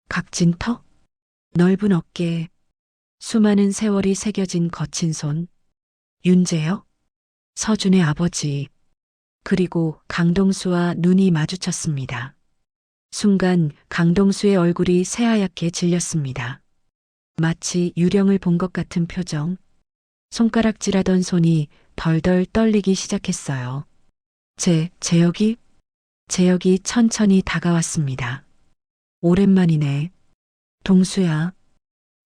각진 턱, 넓은 어깨, 수많은 세월이 새겨진 거친 손. 윤재혁? 서준의 아버지. 그리고 강동수와 눈이 마주쳤습니다. 순간 강동수의 얼굴이 새하얗게 질렸습니다. 마치 유령을 본 것 같은 표정. 손가락질하던 손이 덜덜 떨리기 시작했어요. 재혁이? 재혁이 천천히 다가왔습니다. 오랜만이네. 동수야.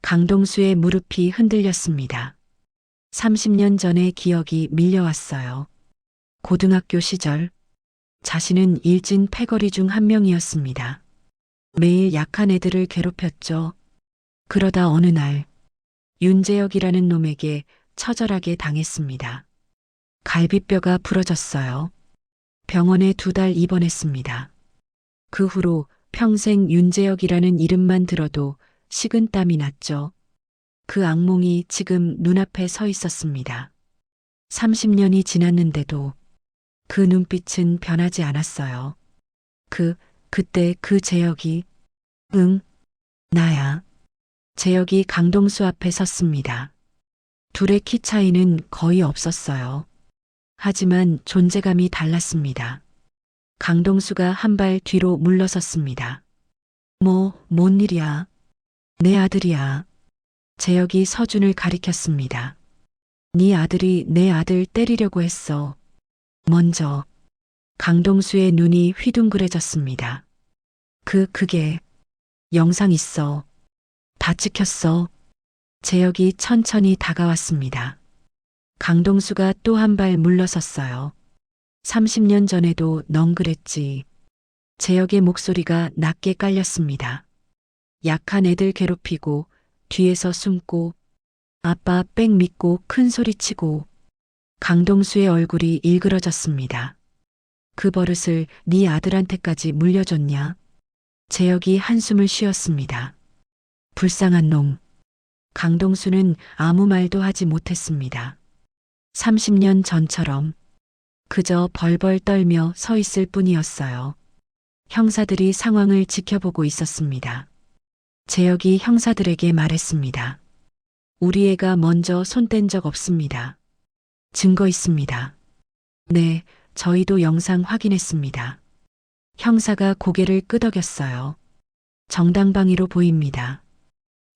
강동수의 무릎이 흔들렸습니다. 30년 전의 기억이 밀려왔어요. 고등학교 시절 자신은 일진 패거리 중 한 명이었습니다. 매일 약한 애들을 괴롭혔죠. 그러다 어느 날 윤재혁이라는 놈에게 처절하게 당했습니다. 갈비뼈가 부러졌어요. 병원에 2달 입원했습니다. 그 후로 평생 윤재혁이라는 이름만 들어도 식은땀이 났죠. 그 악몽이 지금 눈앞에 서 있었습니다. 30년이 지났는데도 그 눈빛은 변하지 않았어요. 그때 그 재혁이, 응, 나야. 재혁이 강동수 앞에 섰습니다. 둘의 키 차이는 거의 없었어요. 하지만 존재감이 달랐습니다. 강동수가 한 발 뒤로 물러섰습니다. 뭔 일이야? 내 아들이야. 재혁이 서준을 가리켰습니다. 네 아들이 내 아들 때리려고 했어. 먼저. 강동수의 눈이 휘둥그레졌습니다. 그게 영상 있어. 다 찍혔어. 재혁이 천천히 다가왔습니다. 강동수가 또 한 발 물러섰어요. 30년 전에도 넌 그랬지. 재혁의 목소리가 낮게 깔렸습니다. 약한 애들 괴롭히고 뒤에서 숨고 아빠 빽 믿고 큰 소리치고. 강동수의 얼굴이 일그러졌습니다. 그 버릇을 네 아들한테까지 물려줬냐? 재혁이 한숨을 쉬었습니다. 불쌍한 놈. 강동수는 아무 말도 하지 못했습니다. 30년 전처럼 그저 벌벌 떨며 서 있을 뿐이었어요. 형사들이 상황을 지켜보고 있었습니다. 재혁이 형사들에게 말했습니다. 우리 애가 먼저 손 뗀 적 없습니다. 증거 있습니다. 네, 저희도 영상 확인했습니다. 형사가 고개를 끄덕였어요. 정당방위로 보입니다.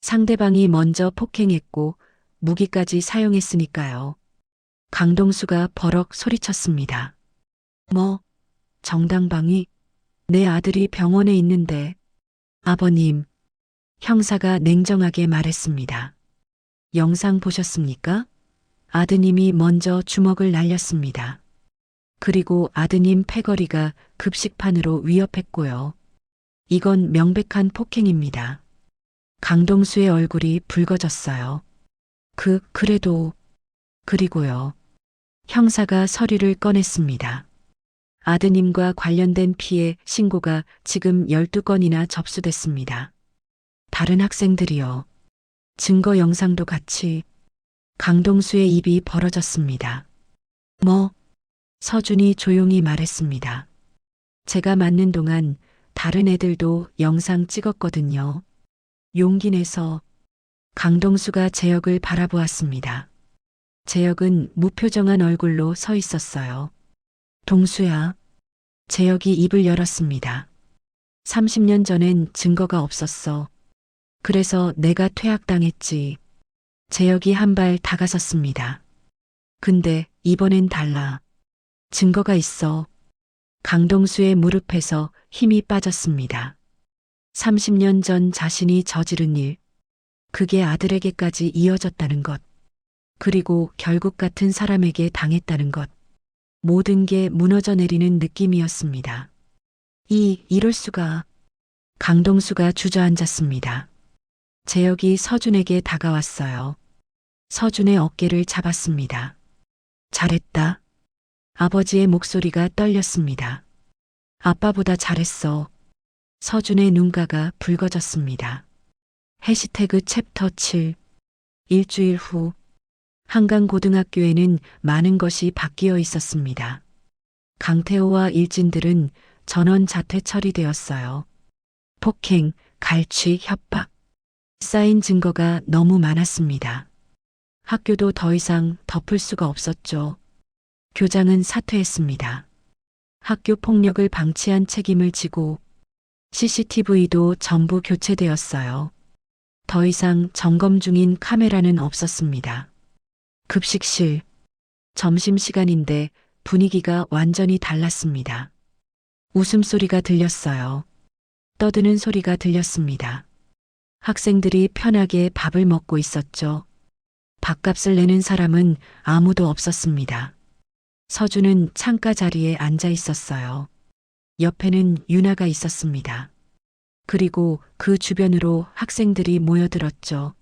상대방이 먼저 폭행했고 무기까지 사용했으니까요. 강동수가 버럭 소리쳤습니다. 정당방위? 내 아들이 병원에 있는데. 아버님, 형사가 냉정하게 말했습니다. 영상 보셨습니까? 아드님이 먼저 주먹을 날렸습니다. 그리고 아드님 패거리가 급식판으로 위협했고요. 이건 명백한 폭행입니다. 강동수의 얼굴이 붉어졌어요. 그리고요. 형사가 서류를 꺼냈습니다. 아드님과 관련된 피해 신고가 지금 12건이나 접수됐습니다. 다른 학생들이요. 증거 영상도 같이. 강동수의 입이 벌어졌습니다. 서준이 조용히 말했습니다. 제가 맞는 동안 다른 애들도 영상 찍었거든요. 용기 내서. 강동수가 재혁을 바라보았습니다. 재혁은 무표정한 얼굴로 서 있었어요. 동수야. 재혁이 입을 열었습니다. 30년 전엔 증거가 없었어. 그래서 내가 퇴학당했지. 재혁이 한 발 다가섰습니다. 근데 이번엔 달라. 증거가 있어. 강동수의 무릎에서 힘이 빠졌습니다. 30년 전 자신이 저지른 일, 그게 아들에게까지 이어졌다는 것, 그리고 결국 같은 사람에게 당했다는 것, 모든 게 무너져 내리는 느낌이었습니다. 이럴 수가. 강동수가 주저앉았습니다. 재혁이 서준에게 다가왔어요. 서준의 어깨를 잡았습니다. 잘했다. 아버지의 목소리가 떨렸습니다. 아빠보다 잘했어. 서준의 눈가가 붉어졌습니다. 해시태그 챕터 7. 일주일 후 한강고등학교에는 많은 것이 바뀌어 있었습니다. 강태호와 일진들은 전원 자퇴 처리되었어요. 폭행, 갈취, 협박. 쌓인 증거가 너무 많았습니다. 학교도 더 이상 덮을 수가 없었죠. 교장은 사퇴했습니다. 학교 폭력을 방치한 책임을 지고 CCTV도 전부 교체되었어요. 더 이상 점검 중인 카메라는 없었습니다. 급식실. 점심시간인데 분위기가 완전히 달랐습니다. 웃음소리가 들렸어요. 떠드는 소리가 들렸습니다. 학생들이 편하게 밥을 먹고 있었죠. 밥값을 내는 사람은 아무도 없었습니다. 서준은 창가 자리에 앉아 있었어요. 옆에는 유나가 있었습니다. 그리고 그 주변으로 학생들이 모여들었죠.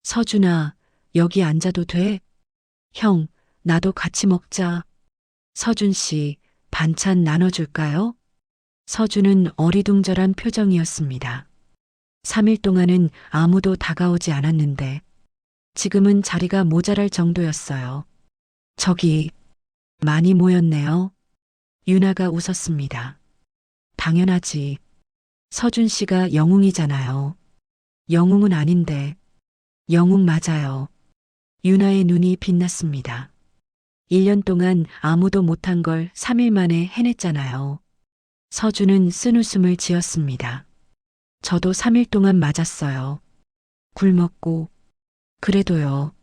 서준아, 여기 앉아도 돼? 형, 나도 같이 먹자. 서준 씨, 반찬 나눠줄까요? 서준은 어리둥절한 표정이었습니다. 3일 동안은 아무도 다가오지 않았는데 지금은 자리가 모자랄 정도였어요. 저기, 많이 모였네요. 유나가 웃었습니다. 당연하지. 서준 씨가 영웅이잖아요. 영웅은 아닌데. 영웅 맞아요. 유나의 눈이 빛났습니다. 1년 동안 아무도 못한 걸 3일 만에 해냈잖아요. 서준은 쓴웃음을 지었습니다. 저도 3일 동안 맞았어요. 굶었고. 그래도요.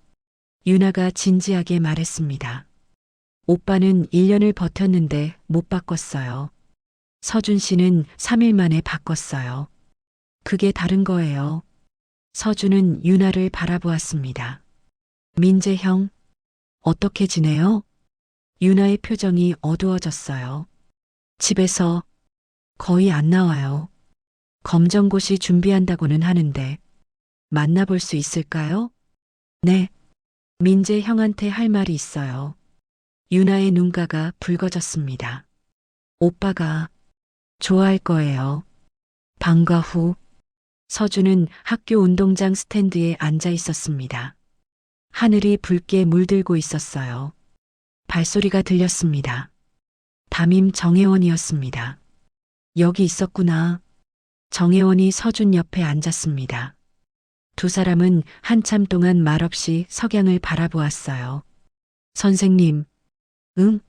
유나가 진지하게 말했습니다. 오빠는 1년을 버텼는데 못 바꿨어요. 서준 씨는 3일 만에 바꿨어요. 그게 다른 거예요. 서준은 유나를 바라보았습니다. 민재 형, 어떻게 지내요? 유나의 표정이 어두워졌어요. 집에서 거의 안 나와요. 검정고시 준비한다고는 하는데 만나볼 수 있을까요? 네. 민재 형한테 할 말이 있어요. 유나의 눈가가 붉어졌습니다. 오빠가 좋아할 거예요. 방과 후 서준은 학교 운동장 스탠드에 앉아 있었습니다. 하늘이 붉게 물들고 있었어요. 발소리가 들렸습니다. 담임 정혜원이었습니다. 여기 있었구나. 정혜원이 서준 옆에 앉았습니다. 두 사람은 한참 동안 말없이 석양을 바라보았어요. 선생님, 응?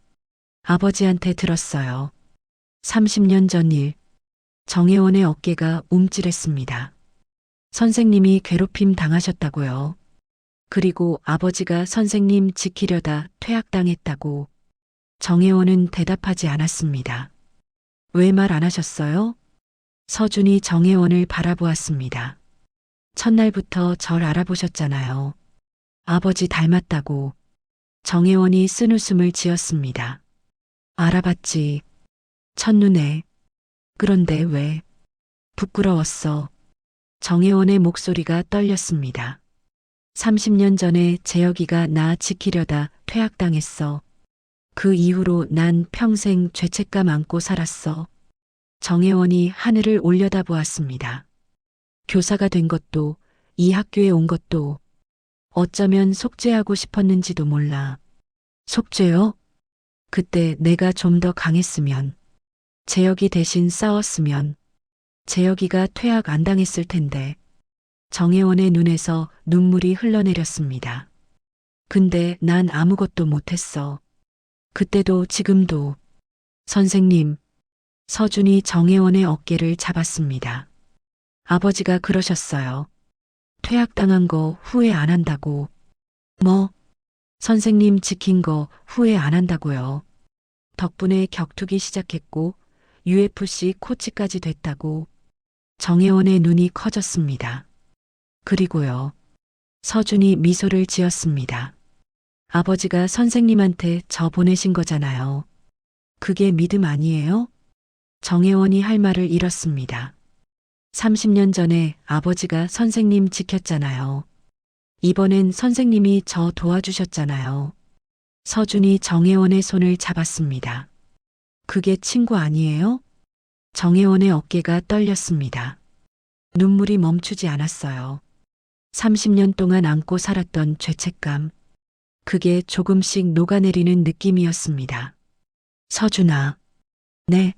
아버지한테 들었어요. 30년 전 일. 정혜원의 어깨가 움찔했습니다. 선생님이 괴롭힘 당하셨다고요. 그리고 아버지가 선생님 지키려다 퇴학당했다고. 정혜원은 대답하지 않았습니다. 왜 말 안 하셨어요? 서준이 정혜원을 바라보았습니다. 첫날부터 절 알아보셨잖아요. 아버지 닮았다고. 정혜원이 쓴웃음을 지었습니다. 알아봤지. 첫눈에. 그런데 왜? 부끄러웠어. 정혜원의 목소리가 떨렸습니다. 30년 전에 재혁이가 나 지키려다 퇴학당했어. 그 이후로 난 평생 죄책감 안고 살았어. 정혜원이 하늘을 올려다보았습니다. 교사가 된 것도, 이 학교에 온 것도 어쩌면 속죄하고 싶었는지도 몰라. 속죄요? 그때 내가 좀 더 강했으면, 재혁이 대신 싸웠으면, 재혁이가 퇴학 안 당했을 텐데. 정혜원의 눈에서 눈물이 흘러내렸습니다. 근데 난 아무것도 못했어. 그때도 지금도. 선생님, 서준이 정혜원의 어깨를 잡았습니다. 아버지가 그러셨어요. 퇴학당한 거 후회 안 한다고. 뭐? 선생님 지킨 거 후회 안 한다고요. 덕분에 격투기 시작했고 UFC 코치까지 됐다고. 정혜원의 눈이 커졌습니다. 그리고요. 서준이 미소를 지었습니다. 아버지가 선생님한테 저 보내신 거잖아요. 그게 믿음 아니에요? 정혜원이 할 말을 잃었습니다. 30년 전에 아버지가 선생님 지켰잖아요. 이번엔 선생님이 저 도와주셨잖아요. 서준이 정혜원의 손을 잡았습니다. 그게 친구 아니에요? 정혜원의 어깨가 떨렸습니다. 눈물이 멈추지 않았어요. 30년 동안 안고 살았던 죄책감. 그게 조금씩 녹아내리는 느낌이었습니다. 서준아. 네.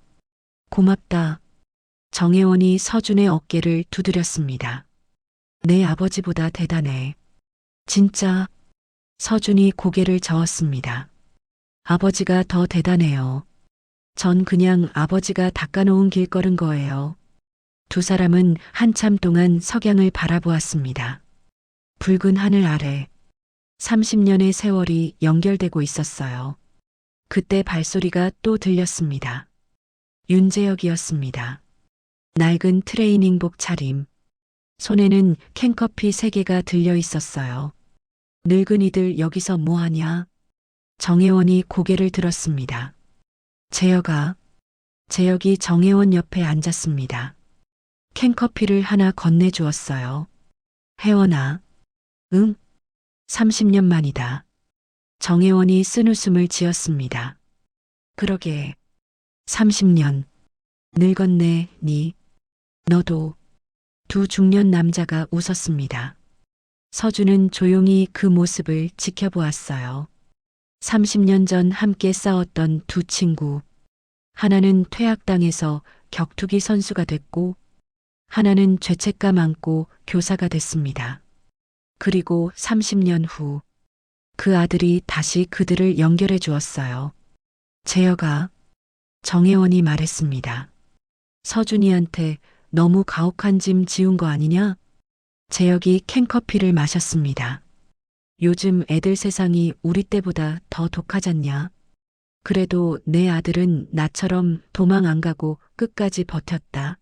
고맙다. 정혜원이 서준의 어깨를 두드렸습니다. 내 아버지보다 대단해. 진짜. 서준이 고개를 저었습니다. 아버지가 더 대단해요. 전 그냥 아버지가 닦아놓은 길 걸은 거예요. 두 사람은 한참 동안 석양을 바라보았습니다. 붉은 하늘 아래 30년의 세월이 연결되고 있었어요. 그때 발소리가 또 들렸습니다. 윤재혁이었습니다. 낡은 트레이닝복 차림. 손에는 캔커피 3개가 들려 있었어요. 늙은이들 여기서 뭐하냐? 정혜원이 고개를 들었습니다. 재혁아. 재혁이 정혜원 옆에 앉았습니다. 캔커피를 하나 건네주었어요. 혜원아. 응? 30년 만이다. 정혜원이 쓴웃음을 지었습니다. 그러게. 30년. 늙었네, 니. 너도. 두 중년 남자가 웃었습니다. 서준은 조용히 그 모습을 지켜보았어요. 30년 전 함께 싸웠던 두 친구. 하나는 퇴학당해서 격투기 선수가 됐고, 하나는 죄책감 안고 교사가 됐습니다. 그리고 30년 후, 그 아들이 다시 그들을 연결해 주었어요. 재혁아. 정혜원이 말했습니다. 서준이한테 너무 가혹한 짐 지운 거 아니냐? 재혁이 캔커피를 마셨습니다. 요즘 애들 세상이 우리 때보다 더 독하잖냐? 그래도 내 아들은 나처럼 도망 안 가고 끝까지 버텼다.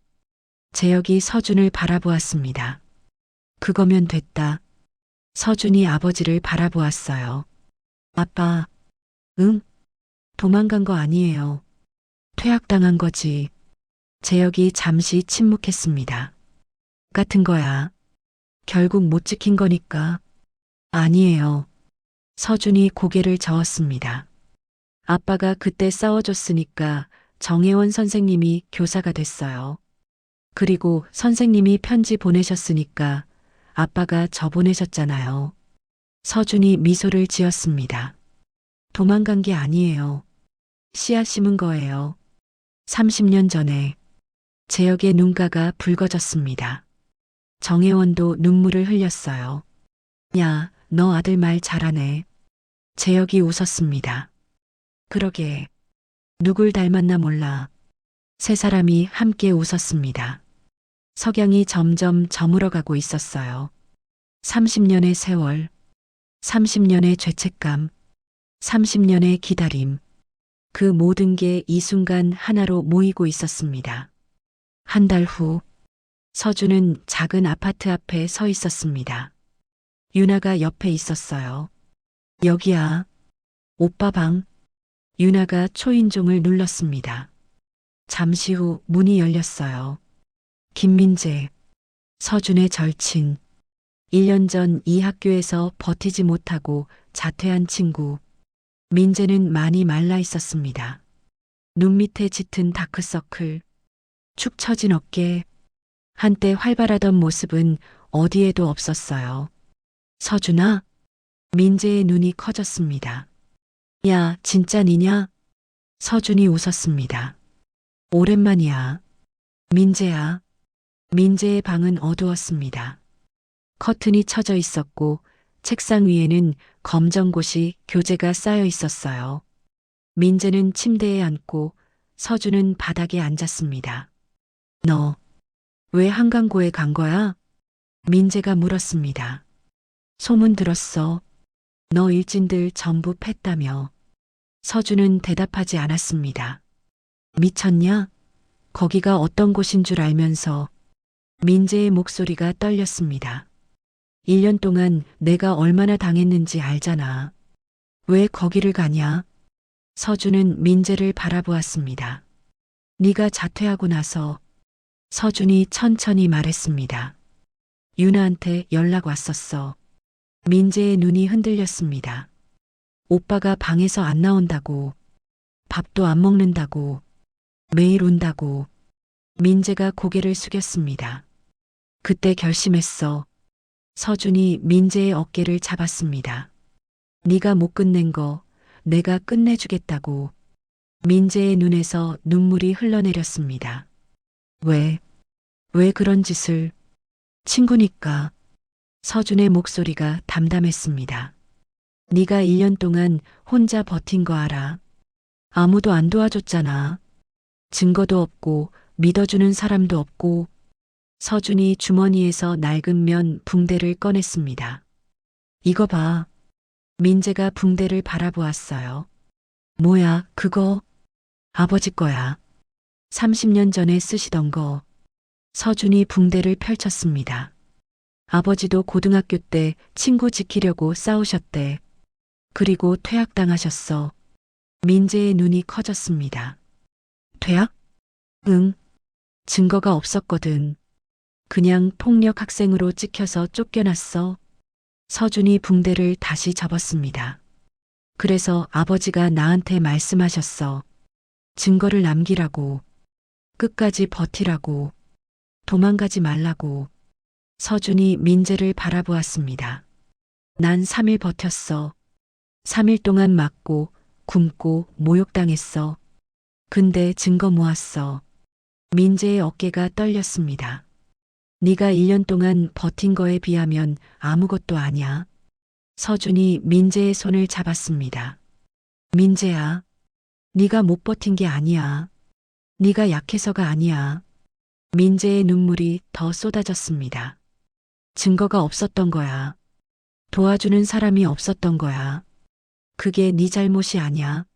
재혁이 서준을 바라보았습니다. 그거면 됐다. 서준이 아버지를 바라보았어요. 아빠. 응? 도망간 거 아니에요. 퇴학당한 거지. 재혁이 잠시 침묵했습니다. 같은 거야. 결국 못 지킨 거니까. 아니에요. 서준이 고개를 저었습니다. 아빠가 그때 싸워줬으니까 정혜원 선생님이 교사가 됐어요. 그리고 선생님이 편지 보내셨으니까 아빠가 저 보내셨잖아요. 서준이 미소를 지었습니다. 도망간 게 아니에요. 씨앗 심은 거예요. 30년 전에. 재혁의 눈가가 붉어졌습니다. 정혜원도 눈물을 흘렸어요. 야, 너 아들 말 잘하네. 재혁이 웃었습니다. 그러게. 누굴 닮았나 몰라. 세 사람이 함께 웃었습니다. 석양이 점점 저물어가고 있었어요. 30년의 세월, 30년의 죄책감, 30년의 기다림. 그 모든 게 이 순간 하나로 모이고 있었습니다. 한 달 후, 서준은 작은 아파트 앞에 서 있었습니다. 유나가 옆에 있었어요. 여기야. 오빠 방. 유나가 초인종을 눌렀습니다. 잠시 후 문이 열렸어요. 김민재, 서준의 절친. 1년 전 이 학교에서 버티지 못하고 자퇴한 친구. 민재는 많이 말라 있었습니다. 눈 밑에 짙은 다크서클, 축 처진 어깨. 한때 활발하던 모습은 어디에도 없었어요. 서준아? 민재의 눈이 커졌습니다. 야, 진짜 니냐? 서준이 웃었습니다. 오랜만이야. 민재야. 민재의 방은 어두웠습니다. 커튼이 쳐져 있었고 책상 위에는 검정고시 교재가 쌓여 있었어요. 민재는 침대에 앉고 서준은 바닥에 앉았습니다. 너 왜 한강고에 간 거야? 민재가 물었습니다. 소문 들었어. 너 일진들 전부 팼다며. 서준은 대답하지 않았습니다. 미쳤냐? 거기가 어떤 곳인 줄 알면서. 민재의 목소리가 떨렸습니다. 1년 동안 내가 얼마나 당했는지 알잖아. 왜 거기를 가냐? 서준은 민재를 바라보았습니다. 네가 자퇴하고 나서. 서준이 천천히 말했습니다. 유나한테 연락 왔었어. 민재의 눈이 흔들렸습니다. 오빠가 방에서 안 나온다고. 밥도 안 먹는다고. 매일 운다고. 민재가 고개를 숙였습니다. 그때 결심했어. 서준이 민재의 어깨를 잡았습니다. 네가 못 끝낸 거 내가 끝내주겠다고. 민재의 눈에서 눈물이 흘러내렸습니다. 왜 그런 짓을? 친구니까. 서준의 목소리가 담담했습니다. 네가 1년 동안 혼자 버틴 거 알아. 아무도 안 도와줬잖아. 증거도 없고 믿어주는 사람도 없고 서준이 주머니에서 낡은 면 붕대를 꺼냈습니다. 이거 봐. 민재가 붕대를 바라보았어요. 뭐야, 그거? 아버지 거야. 30년 전에 쓰시던 거. 서준이 붕대를 펼쳤습니다. 아버지도 고등학교 때 친구 지키려고 싸우셨대. 그리고 퇴학당하셨어. 민재의 눈이 커졌습니다. 퇴학? 응. 증거가 없었거든. 그냥 폭력 학생으로 찍혀서 쫓겨났어. 서준이 붕대를 다시 접었습니다. 그래서 아버지가 나한테 말씀하셨어. 증거를 남기라고. 끝까지 버티라고. 도망가지 말라고. 서준이 민재를 바라보았습니다. 난 3일 버텼어. 3일 동안 맞고 굶고 모욕당했어. 근데 증거 모았어. 민재의 어깨가 떨렸습니다. 네가 1년 동안 버틴 거에 비하면 아무것도 아니야. 서준이 민재의 손을 잡았습니다. 민재야, 네가 못 버틴 게 아니야. 네가 약해서가 아니야. 민재의 눈물이 더 쏟아졌습니다. 증거가 없었던 거야. 도와주는 사람이 없었던 거야. 그게 네 잘못이 아니야.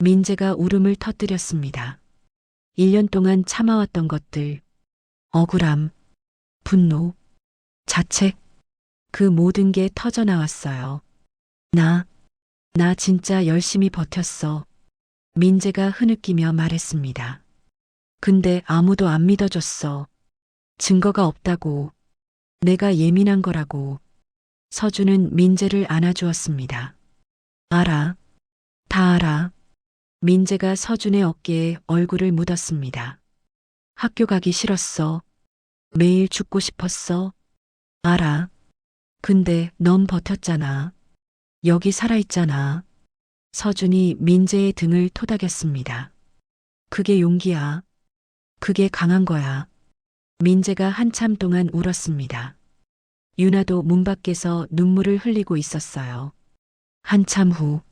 민재가 울음을 터뜨렸습니다. 1년 동안 참아왔던 것들, 억울함, 분노, 자책, 그 모든 게 터져나왔어요. 나 진짜 열심히 버텼어. 민재가 흐느끼며 말했습니다. 근데 아무도 안 믿어줬어. 증거가 없다고. 내가 예민한 거라고. 서준은 민재를 안아주었습니다. 알아. 다 알아. 민재가 서준의 어깨에 얼굴을 묻었습니다. 학교 가기 싫었어. 매일 죽고 싶었어. 알아. 근데 넌 버텼잖아. 여기 살아있잖아. 서준이 민재의 등을 토닥였습니다. 그게 용기야. 그게 강한 거야. 민재가 한참 동안 울었습니다. 유나도 문 밖에서 눈물을 흘리고 있었어요. 한참 후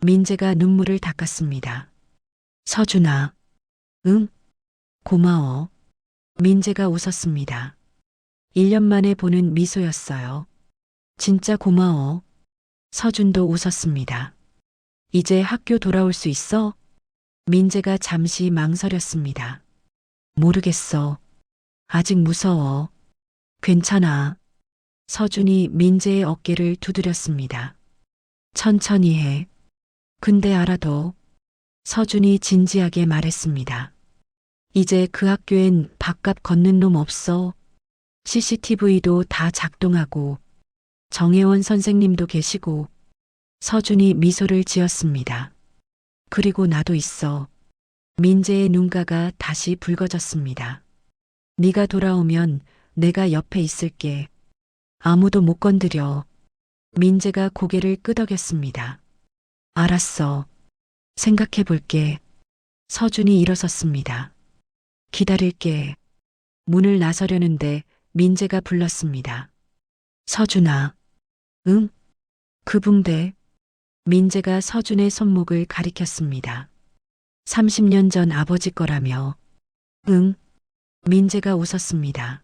민재가 눈물을 닦았습니다. 서준아, 응? 고마워. 민재가 웃었습니다. 1년 만에 보는 미소였어요. 진짜 고마워. 서준도 웃었습니다. 이제 학교 돌아올 수 있어? 민재가 잠시 망설였습니다. 모르겠어. 아직 무서워. 괜찮아. 서준이 민재의 어깨를 두드렸습니다. 천천히 해. 근데 알아도. 서준이 진지하게 말했습니다. 이제 그 학교엔 밥값 걷는 놈 없어. CCTV도 다 작동하고 정혜원 선생님도 계시고. 서준이 미소를 지었습니다. 그리고 나도 있어. 민재의 눈가가 다시 붉어졌습니다. 네가 돌아오면 내가 옆에 있을게. 아무도 못 건드려. 민재가 고개를 끄덕였습니다. 알았어. 생각해 볼게. 서준이 일어섰습니다. 기다릴게. 문을 나서려는데 민재가 불렀습니다. 서준아. 응? 그 붕대. 민재가 서준의 손목을 가리켰습니다. 30년 전 아버지 거라며. 응. 민재가 웃었습니다.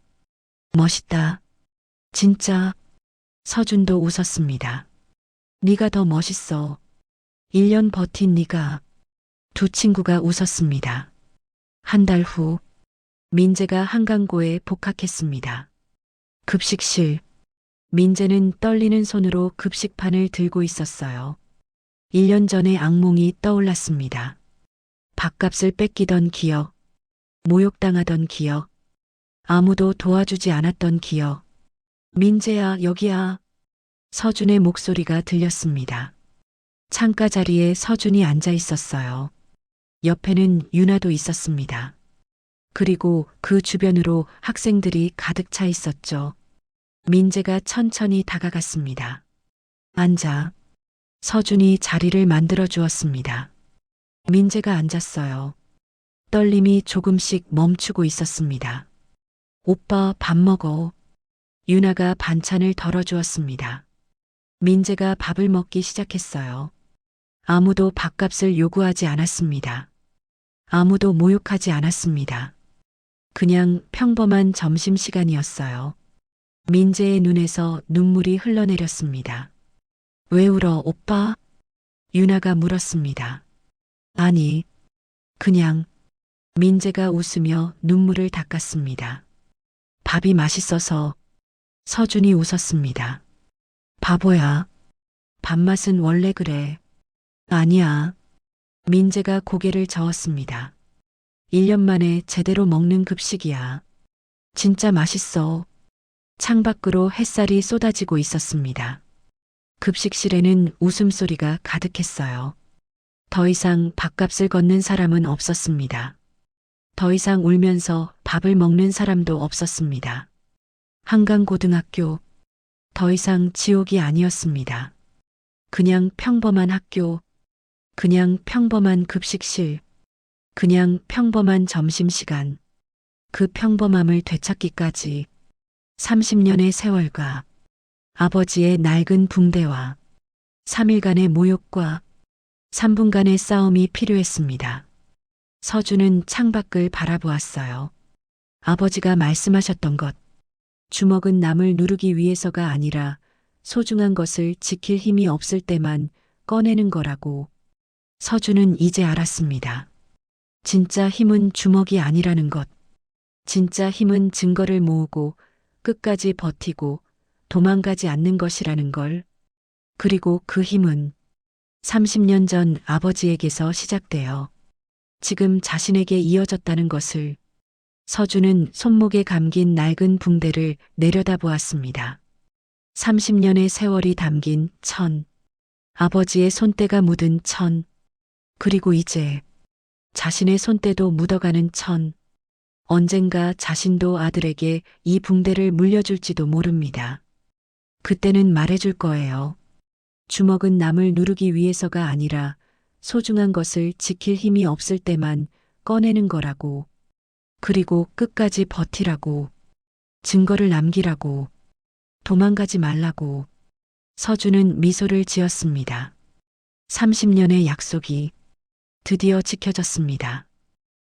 멋있다. 진짜. 서준도 웃었습니다. 네가 더 멋있어. 1년 버틴 네가. 두 친구가 웃었습니다. 한 달 후 민재가 한강고에 복학했습니다. 급식실. 민재는 떨리는 손으로 급식판을 들고 있었어요. 1년 전의 악몽이 떠올랐습니다. 밥값을 뺏기던 기억, 모욕당하던 기억, 아무도 도와주지 않았던 기억. 민재야, 여기야. 서준의 목소리가 들렸습니다. 창가 자리에 서준이 앉아 있었어요. 옆에는 유나도 있었습니다. 그리고 그 주변으로 학생들이 가득 차 있었죠. 민재가 천천히 다가갔습니다. 앉아. 서준이 자리를 만들어 주었습니다. 민재가 앉았어요. 떨림이 조금씩 멈추고 있었습니다. 오빠 밥 먹어. 유나가 반찬을 덜어주었습니다. 민재가 밥을 먹기 시작했어요. 아무도 밥값을 요구하지 않았습니다. 아무도 모욕하지 않았습니다. 그냥 평범한 점심시간이었어요. 민재의 눈에서 눈물이 흘러내렸습니다. 왜 울어, 오빠? 유나가 물었습니다. 아니, 그냥. 민재가 웃으며 눈물을 닦았습니다. 밥이 맛있어서. 서준이 웃었습니다. 바보야. 밥맛은 원래 그래. 아니야. 민재가 고개를 저었습니다. 1년 만에 제대로 먹는 급식이야. 진짜 맛있어. 창밖으로 햇살이 쏟아지고 있었습니다. 급식실에는 웃음소리가 가득했어요. 더 이상 밥값을 걷는 사람은 없었습니다. 더 이상 울면서 밥을 먹는 사람도 없었습니다. 한강고등학교, 더 이상 지옥이 아니었습니다. 그냥 평범한 학교, 그냥 평범한 급식실, 그냥 평범한 점심시간. 그 평범함을 되찾기까지 30년의 세월과 아버지의 낡은 붕대와 3일간의 모욕과 3분간의 싸움이 필요했습니다. 서준은 창밖을 바라보았어요. 아버지가 말씀하셨던 것, 주먹은 남을 누르기 위해서가 아니라 소중한 것을 지킬 힘이 없을 때만 꺼내는 거라고. 서준은 이제 알았습니다. 진짜 힘은 주먹이 아니라는 것. 진짜 힘은 증거를 모으고 끝까지 버티고 도망가지 않는 것이라는 걸. 그리고 그 힘은 30년 전 아버지에게서 시작되어 지금 자신에게 이어졌다는 것을. 서준은 손목에 감긴 낡은 붕대를 내려다보았습니다. 30년의 세월이 담긴 천, 아버지의 손때가 묻은 천, 그리고 이제 자신의 손때도 묻어가는 천. 언젠가 자신도 아들에게 이 붕대를 물려줄지도 모릅니다. 그때는 말해줄 거예요. 주먹은 남을 누르기 위해서가 아니라 소중한 것을 지킬 힘이 없을 때만 꺼내는 거라고. 그리고 끝까지 버티라고. 증거를 남기라고. 도망가지 말라고. 서준은 미소를 지었습니다. 30년의 약속이 드디어 지켜졌습니다.